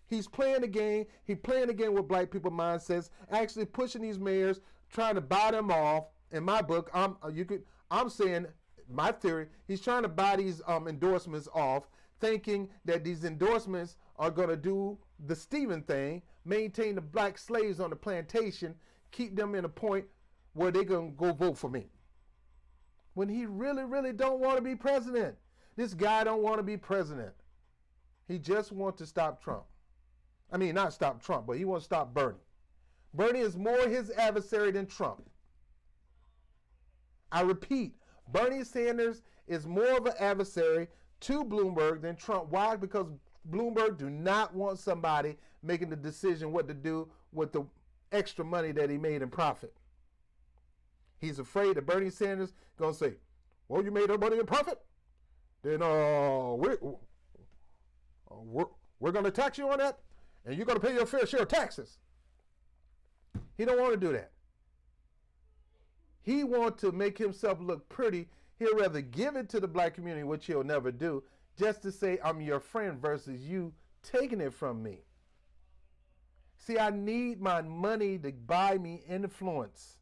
He's playing the game. He's playing the game with black people mindsets, actually pushing these mayors, trying to buy them off. In my book, I'm saying, my theory, he's trying to buy these endorsements off, thinking that these endorsements are going to do the Stephen thing, maintain the black slaves on the plantation, keep them in a point where they're going to go vote for me. When he really, really don't want to be president. This guy don't want to be president. He just wants to stop Trump. I mean, not stop Trump, but he wants to stop Bernie. Bernie is more his adversary than Trump. I repeat, Bernie Sanders is more of an adversary to Bloomberg than Trump. Why? Because Bloomberg do not want somebody making the decision what to do with the extra money that he made in profit. He's afraid that Bernie Sanders going to say, well, you made that money in profit? Then we're going to tax you on that, and you're going to pay your fair share of taxes. He don't want to do that. He wants to make himself look pretty. He'll rather give it to the black community, which he'll never do, just to say I'm your friend versus you taking it from me. See, I need my money to buy me influence.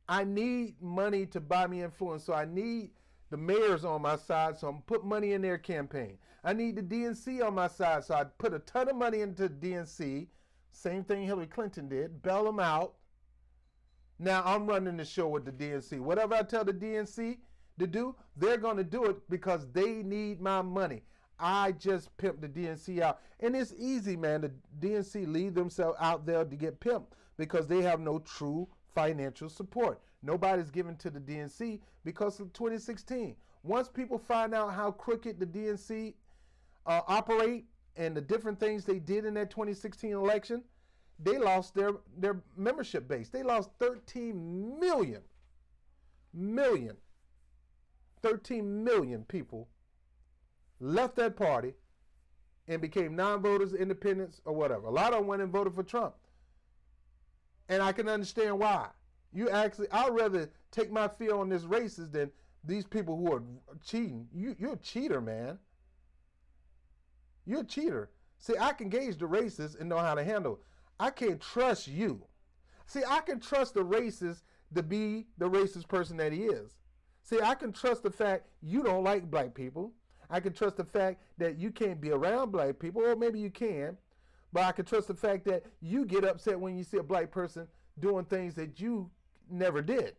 I need money to buy me influence, so I need the mayors on my side, so I'm put money in their campaign. I need the DNC on my side, so I put a ton of money into DNC. Same thing Hillary Clinton did, bail them out. Now I'm running the show with the DNC. Whatever I tell the DNC to do, they're going to do it because they need my money. I just pimp the DNC out. And it's easy, man. The DNC leave themselves out there to get pimped because they have no true financial support. Nobody's giving to the DNC because of 2016. Once people find out how crooked the DNC operate and the different things they did in that 2016 election, they lost their membership base. They lost 13 million people left that party and became non-voters, independents, or whatever. A lot of them went and voted for Trump. And I can understand why. I'd rather take my feel on this racist than these people who are cheating. You're a cheater, man. You're a cheater. See, I can gauge the racists and know how to handle it. I can't trust you. See, I can trust the racist to be the racist person that he is. See, I can trust the fact you don't like black people. I can trust the fact that you can't be around black people, or maybe you can, but I can trust the fact that you get upset when you see a black person doing things that you never did.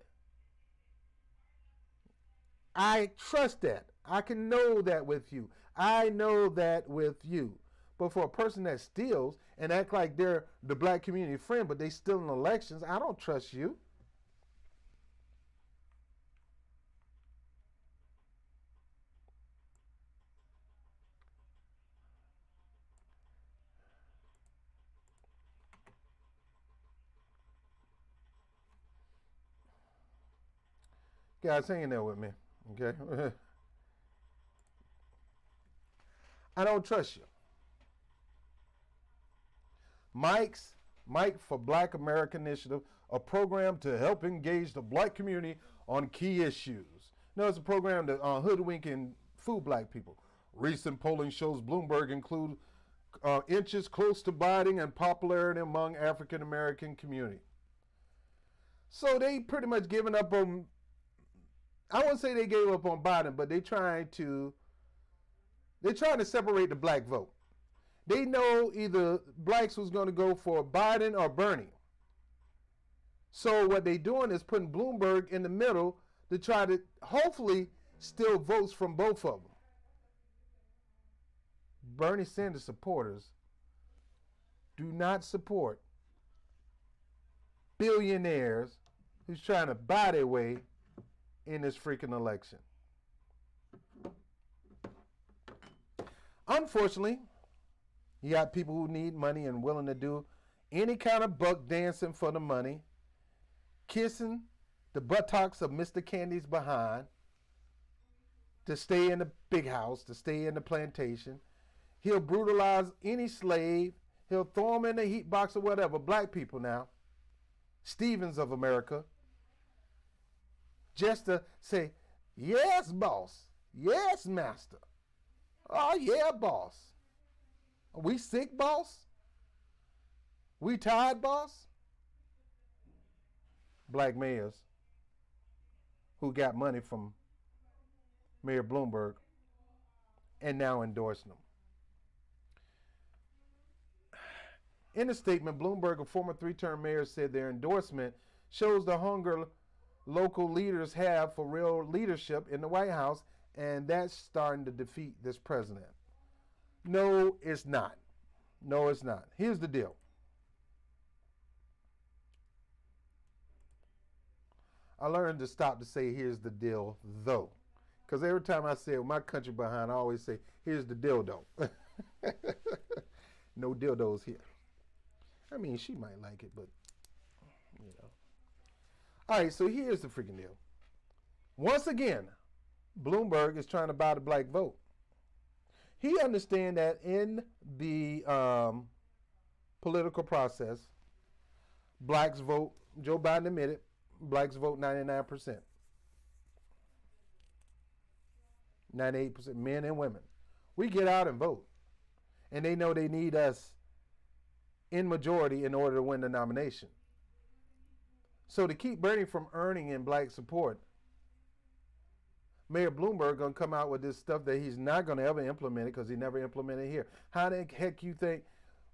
I trust that. I can know that with you. I know that with you. But for a person that steals and act like they're the black community friend, but they steal in elections, I don't trust you. Guys, hang in there with me, okay? I don't trust you. Mike for Black America Initiative, a program to help engage the black community on key issues. No, it's a program to hoodwink and fool black people. Recent polling shows Bloomberg include inches close to Biden and popularity among African American community. So they pretty much given up on, I wouldn't say they gave up on Biden, but they're trying to separate the black vote. They know either blacks was going to go for Biden or Bernie. So what they're doing is putting Bloomberg in the middle to try to hopefully steal votes from both of them. Bernie Sanders supporters do not support billionaires who's trying to buy their way in this freaking election. Unfortunately, you got people who need money and willing to do any kind of buck dancing for the money, kissing the buttocks of Mr. Candy's behind to stay in the big house, to stay in the plantation. He'll brutalize any slave. He'll throw them in the heat box or whatever. Black people now, Stevens of America, just to say, yes, boss. Yes, master. Oh, yeah, boss. Are we sick, boss? We tired, boss? Black mayors who got money from Mayor Bloomberg and now endorsing them. In a statement, Bloomberg, a former three-term mayor, said their endorsement shows the hunger local leaders have for real leadership in the White House, and that's starting to defeat this president. No, it's not. No, it's not. Here's the deal. I learned to stop to say, here's the deal, though. Because every time I say my country behind, I always say, here's the dildo. No dildos here. I mean, she might like it, but, you know. All right, so here's the freaking deal. Once again, Bloomberg is trying to buy the black vote. He understands that in the political process, blacks vote, Joe Biden admitted, blacks vote 99%. 98%, men and women. We get out and vote. And they know they need us in majority in order to win the nomination. So to keep Bernie from earning in black support, Mayor Bloomberg going to come out with this stuff that he's not going to ever implement it because he never implemented it here. How the heck you think,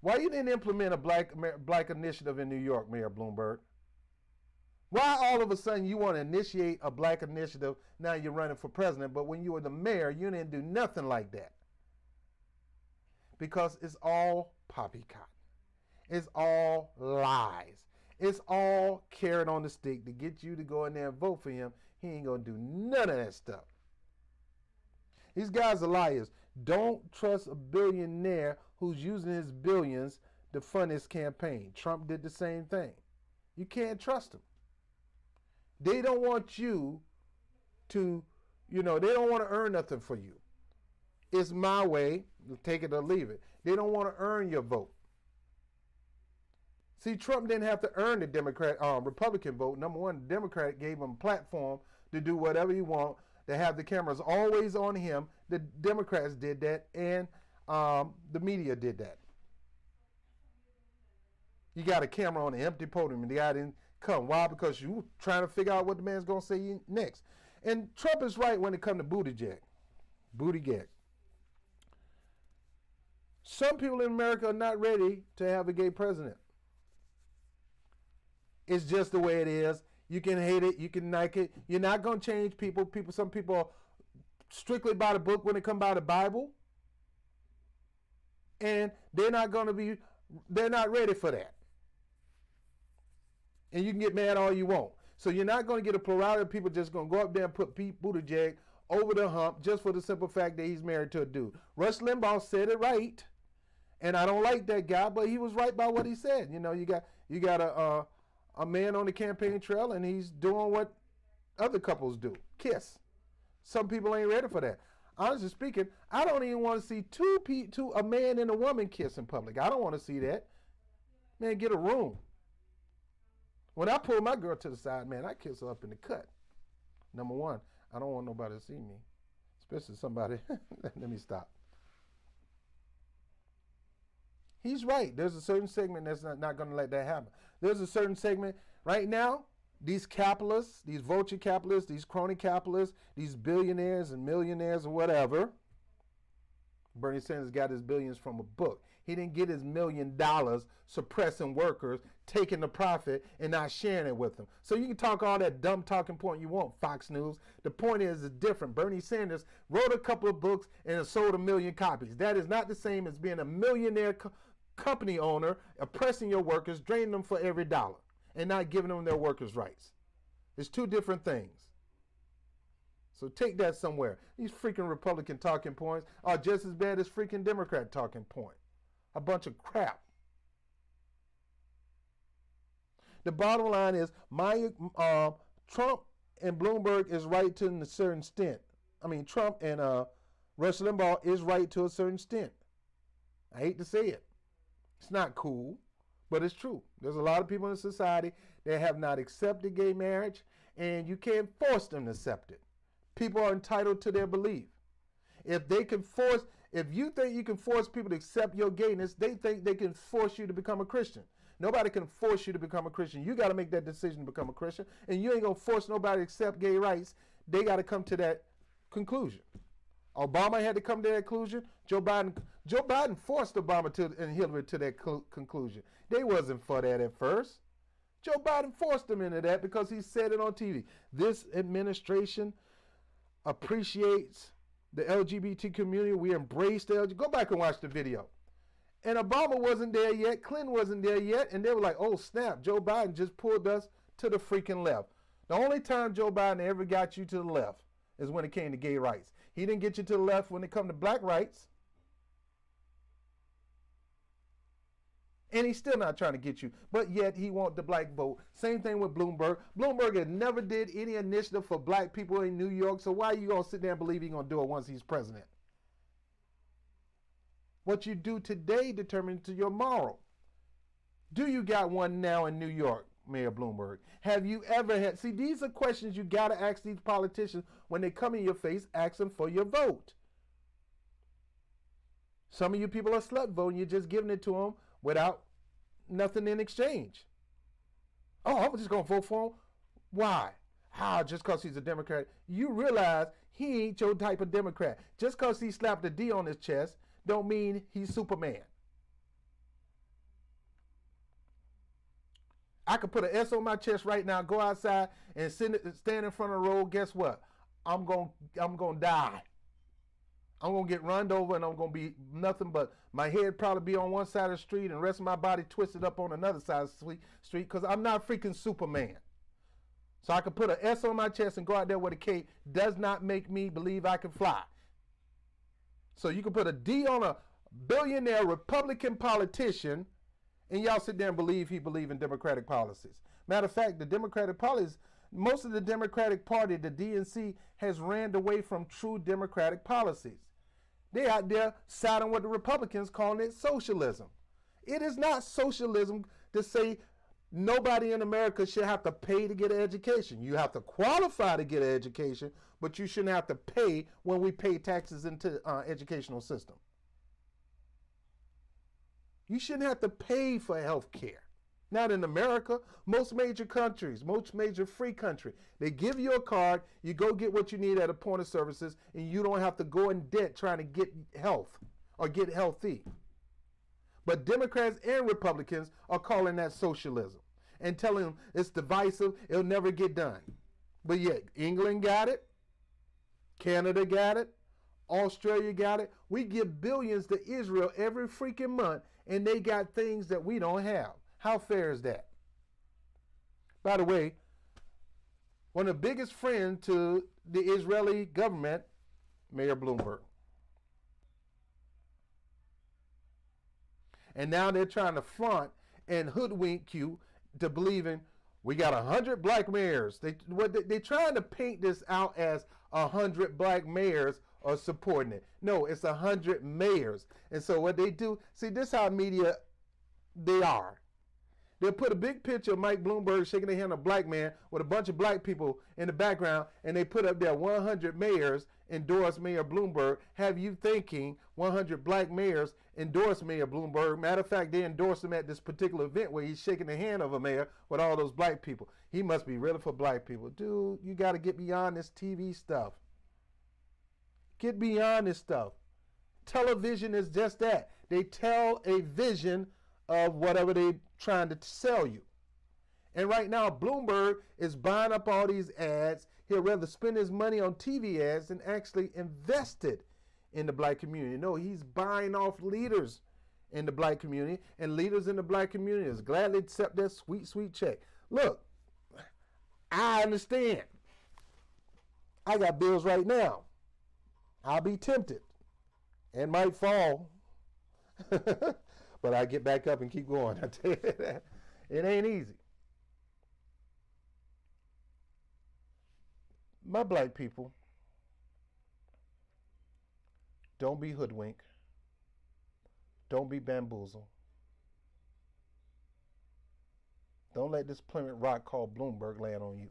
why you didn't implement a black initiative in New York, Mayor Bloomberg? Why all of a sudden you want to initiate a black initiative, now you're running for president, but when you were the mayor, you didn't do nothing like that? Because it's all poppycock. It's all lies. It's all carrot on the stick to get you to go in there and vote for him. He ain't going to do none of that stuff. These guys are liars. Don't trust a billionaire who's using his billions to fund his campaign. Trump did the same thing. You can't trust them. They don't want you to, they don't want to earn nothing for you. It's my way, take it or leave it. They don't want to earn your vote. See, Trump didn't have to earn the Republican vote. Number one, the Democrat gave him a platform to do whatever he want, to have the cameras always on him. The Democrats did that, and the media did that. You got a camera on an empty podium and the guy didn't come. Why? Because you trying to figure out what the man's going to say next. And Trump is right when it comes to Buttigieg. Some people in America are not ready to have a gay president. It's just the way it is. You can hate it, you can like it. You're not going to change people. Some people are strictly by the book when it comes by the Bible. And they're not ready for that. And you can get mad all you want. So you're not going to get a plurality of people just going to go up there and put Pete Buttigieg over the hump just for the simple fact that he's married to a dude. Rush Limbaugh said it right, and I don't like that guy, but he was right by what he said. You know, you got a man on the campaign trail, and he's doing what other couples do, kiss. Some people ain't ready for that. Honestly speaking, I don't even want to see a man and a woman kiss in public. I don't want to see that. Man, get a room. When I pull my girl to the side, man, I kiss her up in the cut. Number one, I don't want nobody to see me, especially somebody. Let me stop. He's right. There's a certain segment that's not going to let that happen. There's a certain segment right now, these capitalists, these vulture capitalists, these crony capitalists, these billionaires and millionaires or whatever. Bernie Sanders got his billions from a book. He didn't get his $1 million suppressing workers, taking the profit, and not sharing it with them. So you can talk all that dumb talking point you want, Fox News. The point is it's different. Bernie Sanders wrote a couple of books and sold 1 million copies. That is not the same as being a millionaire company owner, oppressing your workers, draining them for every dollar, and not giving them their workers' rights. It's two different things. So take that somewhere. These freaking Republican talking points are just as bad as freaking Democrat talking point. A bunch of crap. The bottom line is Trump and Bloomberg is right to a certain extent. I mean, Trump and Rush Limbaugh is right to a certain extent. I hate to say it. It's not cool, but it's true. There's a lot of people in society that have not accepted gay marriage, and you can't force them to accept it. People are entitled to their belief. If you think you can force people to accept your gayness, they think they can force you to become a Christian. Nobody can force you to become a Christian. You got to make that decision to become a Christian, and you ain't going to force nobody to accept gay rights. They got to come to that conclusion. Obama had to come to that conclusion. Joe Biden forced Obama and Hillary to that conclusion. They wasn't for that at first. Joe Biden forced them into that because he said it on TV. This administration appreciates the LGBT community. We embrace the LGBT. Go back and watch the video. And Obama wasn't there yet. Clinton wasn't there yet. And they were like, oh, snap. Joe Biden just pulled us to the freaking left. The only time Joe Biden ever got you to the left is when it came to gay rights. He didn't get you to the left when it come to black rights. And he's still not trying to get you. But yet he wants the black vote. Same thing with Bloomberg. Bloomberg had never did any initiative for black people in New York. So why are you going to sit there and believe he's going to do it once he's president? What you do today determines your moral. Do you got one now in New York, Mayor Bloomberg? Have you ever had... See, these are questions you got to ask these politicians when they come in your face, ask them for your vote. Some of you people are slut voting. You're just giving it to them without nothing in exchange. Oh, I'm just going to vote for him? Why? Just because he's a Democrat. You realize he ain't your type of Democrat. Just because he slapped a D on his chest don't mean he's Superman. I could put an S on my chest right now, go outside and stand in front of the road. Guess what? I'm going to die. I'm going to get run over and I'm going to be nothing but my head probably be on one side of the street and the rest of my body twisted up on another side of the street because I'm not freaking Superman. So I could put an S on my chest and go out there with a cape does not make me believe I can fly. So you can put a D on a billionaire Republican politician and y'all sit there and believe he believes in democratic policies. Matter of fact, the democratic policies, most of the Democratic Party, the DNC, has ran away from true democratic policies. They out there siding with the Republicans, calling it socialism. It is not socialism to say nobody in America should have to pay to get an education. You have to qualify to get an education, but you shouldn't have to pay when we pay taxes into the educational system. You shouldn't have to pay for health care. Not in America. Most major countries, most major free country, they give you a card, you go get what you need at a point of services, and you don't have to go in debt trying to get health or get healthy. But Democrats and Republicans are calling that socialism and telling them it's divisive, it'll never get done. But yet, England got it, Canada got it, Australia got it. We give billions to Israel every freaking month, and they got things that we don't have. How fair is that? By the way, one of the biggest friends to the Israeli government, Mayor Bloomberg. And now they're trying to front and hoodwink you to believing we got 100 black mayors. They're trying to paint this out as 100 black mayors are supporting it. No, it's 100 mayors. And so what they do, see, this is how media they are. They'll put a big picture of Mike Bloomberg shaking the hand of a black man with a bunch of black people in the background, and they put up there 100 mayors endorse Mayor Bloomberg, have you thinking 100 black mayors endorse Mayor Bloomberg. Matter of fact, they endorsed him at this particular event where he's shaking the hand of a mayor with all those black people. He must be really for black people. Dude, you got to get beyond this TV stuff. Get beyond this stuff. Television is just that. They tell a vision of whatever they're trying to sell you. And right now, Bloomberg is buying up all these ads. He'll rather spend his money on TV ads than actually invest it in the black community. No, he's buying off leaders in the black community, and leaders in the black community is gladly accept that sweet, sweet check. Look, I understand. I got bills right now. I'll be tempted and might fall. But I get back up and keep going. I tell you that. It ain't easy. My black people, don't be hoodwinked. Don't be bamboozled. Don't let this Plymouth Rock called Bloomberg land on you.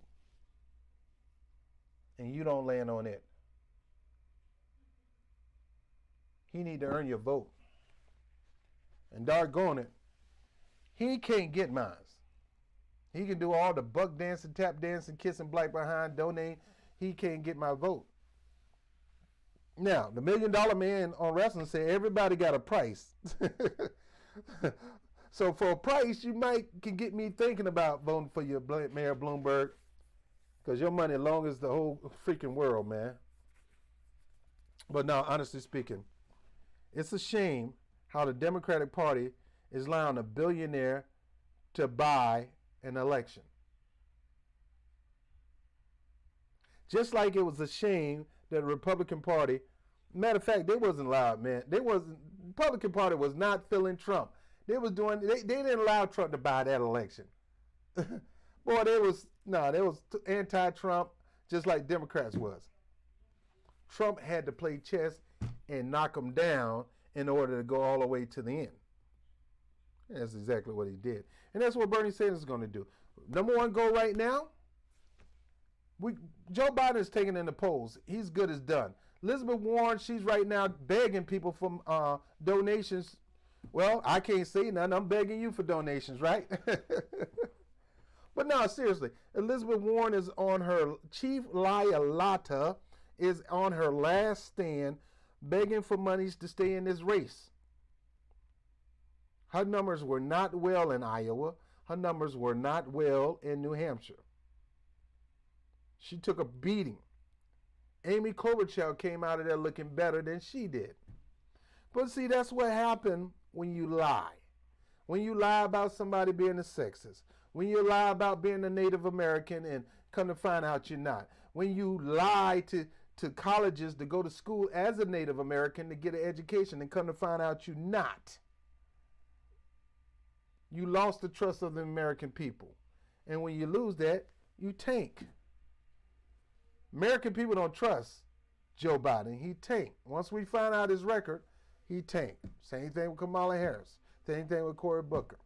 And you don't land on it. He need to earn your vote. And doggone it, he can't get mine. He can do all the buck dancing, tap dancing, kissing black behind, donate. He can't get my vote. Now, the $1 Million Man on wrestling said everybody got a price. So for a price, you can get me thinking about voting for your Mayor Bloomberg, because your money long as the whole freaking world, man. But now, honestly speaking, it's a shame how the Democratic Party is allowing a billionaire to buy an election. Just like it was a shame that the Republican Party, matter of fact, they wasn't allowed, man. The Republican Party was not filling Trump. They didn't allow Trump to buy that election. Boy, they was anti-Trump, just like Democrats was. Trump had to play chess and knock him down in order to go all the way to the end. That's exactly what he did. And that's what Bernie Sanders is going to do. Number one goal right now, Joe Biden is taking in the polls. He's good as done. Elizabeth Warren, she's right now begging people for donations. Well, I can't say nothing. I'm begging you for donations, right? But no, seriously, Elizabeth Warren is on her chief liar is on her last stand, begging for monies to stay in this race. Her numbers were not well in Iowa. Her numbers were not well in New Hampshire. She took a beating. Amy Klobuchar came out of there looking better than she did. But see, that's what happened when you lie. When you lie about somebody being a sexist. When you lie about being a Native American and come to find out you're not. When you lie to colleges to go to school as a Native American to get an education and come to find out you're not. You lost the trust of the American people. And when you lose that, you tank. American people don't trust Joe Biden. He tanked. Once we find out his record, he tanked. Same thing with Kamala Harris. Same thing with Cory Booker.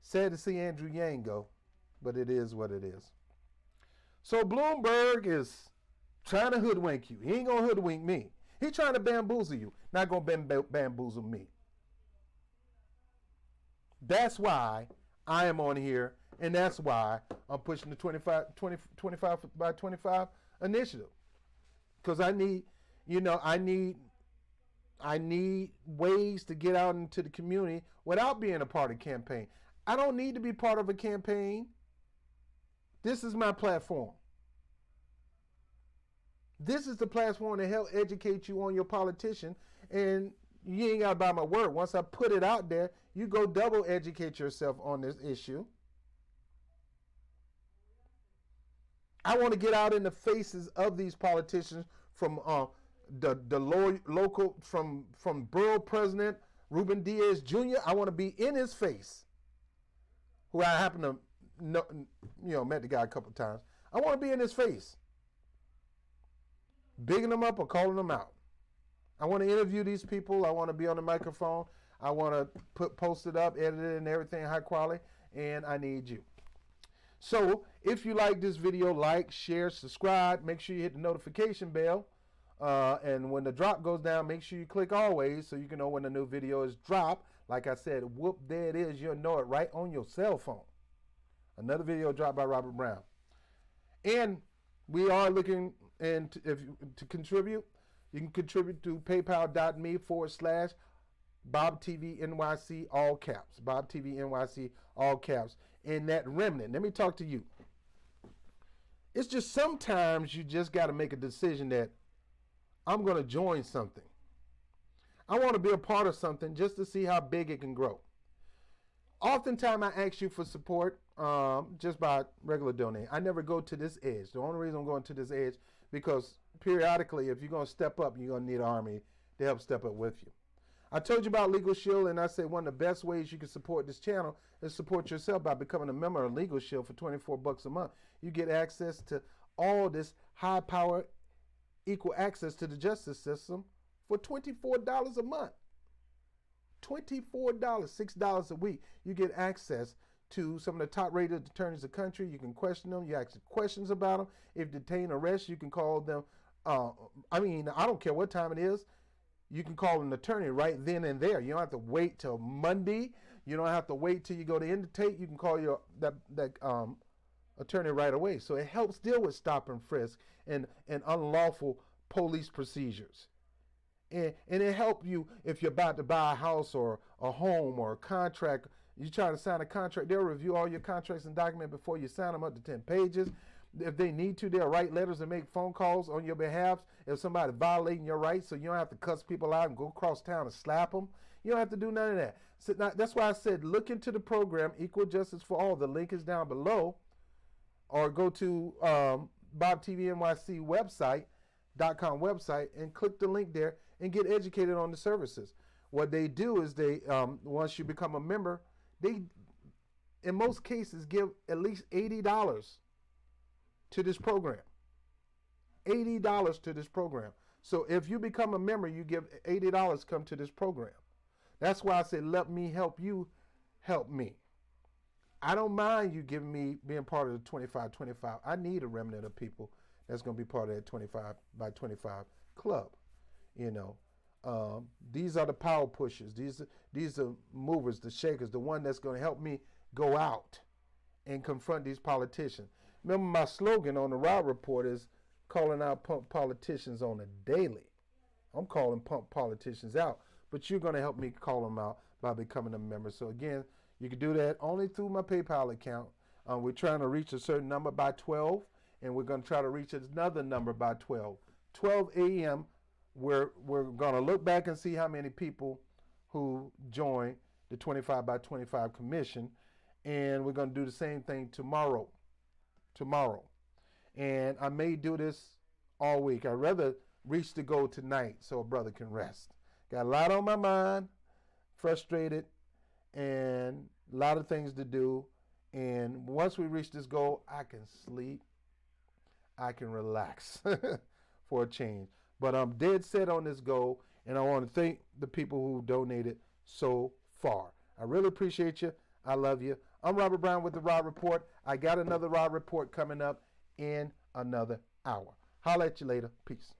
Sad to see Andrew Yang go, but it is what it is. So Bloomberg is trying to hoodwink you. He ain't going to hoodwink me. He's trying to bamboozle you. Not going to bamboozle me. That's why I am on here, and that's why I'm pushing the 25 by 25 initiative. Because I need, I need ways to get out into the community without being a part of a campaign. I don't need to be part of a campaign. This is my platform. This is the platform to help educate you on your politician, and you ain't got to buy my word. Once I put it out there, you go double educate yourself on this issue. I want to get out in the faces of these politicians, from the local, from borough president Ruben Diaz Jr. I want to be in his face, who I happen to know, met the guy a couple times. I want to be in his face, bigging them up or calling them out. I want to interview these people. I want to be on the microphone. I want to post it up, edit it, and everything high quality. And I need you. So if you like this video, like, share, subscribe. Make sure you hit the notification bell. And when the drop goes down, make sure you click always so you can know when the new video is dropped. Like I said, whoop, there it is. You'll know it right on your cell phone. Another video dropped by Robert Brown. And we are looking to contribute. You can contribute to paypal.me/BobTVNYC, all caps. BobTVNYC, all caps. And that remnant, let me talk to you. It's just sometimes you just got to make a decision that I'm going to join something. I want to be a part of something just to see how big it can grow. Oftentimes I ask you for support just by regular donating. I never go to this edge. The only reason I'm going to this edge, because periodically, if you're going to step up, you're going to need an army to help step up with you. I told you about Legal Shield, and I said one of the best ways you can support this channel is support yourself by becoming a member of Legal Shield for $24 a month. You get access to all this high power, equal access to the justice system for $24 a month. $24, $6 a week. You get access to some of the top rated attorneys in the country. You can question them. You ask questions about them. If detained or arrested, you can call them. I don't care what time it is. You can call an attorney right then and there. You don't have to wait till Monday. You don't have to wait till you go to indicate. You can call that attorney right away. So it helps deal with stop and frisk and unlawful police procedures. And it helps you if you're about to buy a house or a home or a contract. You're trying to sign a contract. They'll review all your contracts and documents before you sign them up to 10 pages. If they need to, they'll write letters and make phone calls on your behalf if somebody's violating your rights, so you don't have to cuss people out and go across town and slap them. You don't have to do none of that. So that's why I said look into the program, Equal Justice for All. The link is down below. Or go to BobTVNYC.com website and click the link there and get educated on the services. What they do is they, once you become a member, they, in most cases, give at least $80 to this program. $80 to this program. So if you become a member, you give $80 come to this program. That's why I said, let me help you help me. I don't mind you giving me being part of the 25-25. I need a remnant of people that's going to be part of that 25 by 25 club. These are the power pushers. These are movers, the shakers, the one that's going to help me go out and confront these politicians. Remember, my slogan on the Rod Report is calling out punk politicians on a daily. I'm calling punk politicians out, but you're going to help me call them out by becoming a member. So again, you can do that only through my PayPal account. We're trying to reach a certain number by 12, and we're going to try to reach another number by 12. 12 a.m., we're going to look back and see how many people who joined the 25 by 25 commission, and we're going to do the same thing tomorrow. And I may do this all week. I'd rather reach the goal tonight so a brother can rest. Got a lot on my mind, frustrated, and a lot of things to do. And once we reach this goal, I can sleep. I can relax for a change. But I'm dead set on this goal, and I want to thank the people who donated so far. I really appreciate you. I love you. I'm Robert Brown with the Rod Report. I got another Rod Report coming up in another hour. Holla at you later. Peace.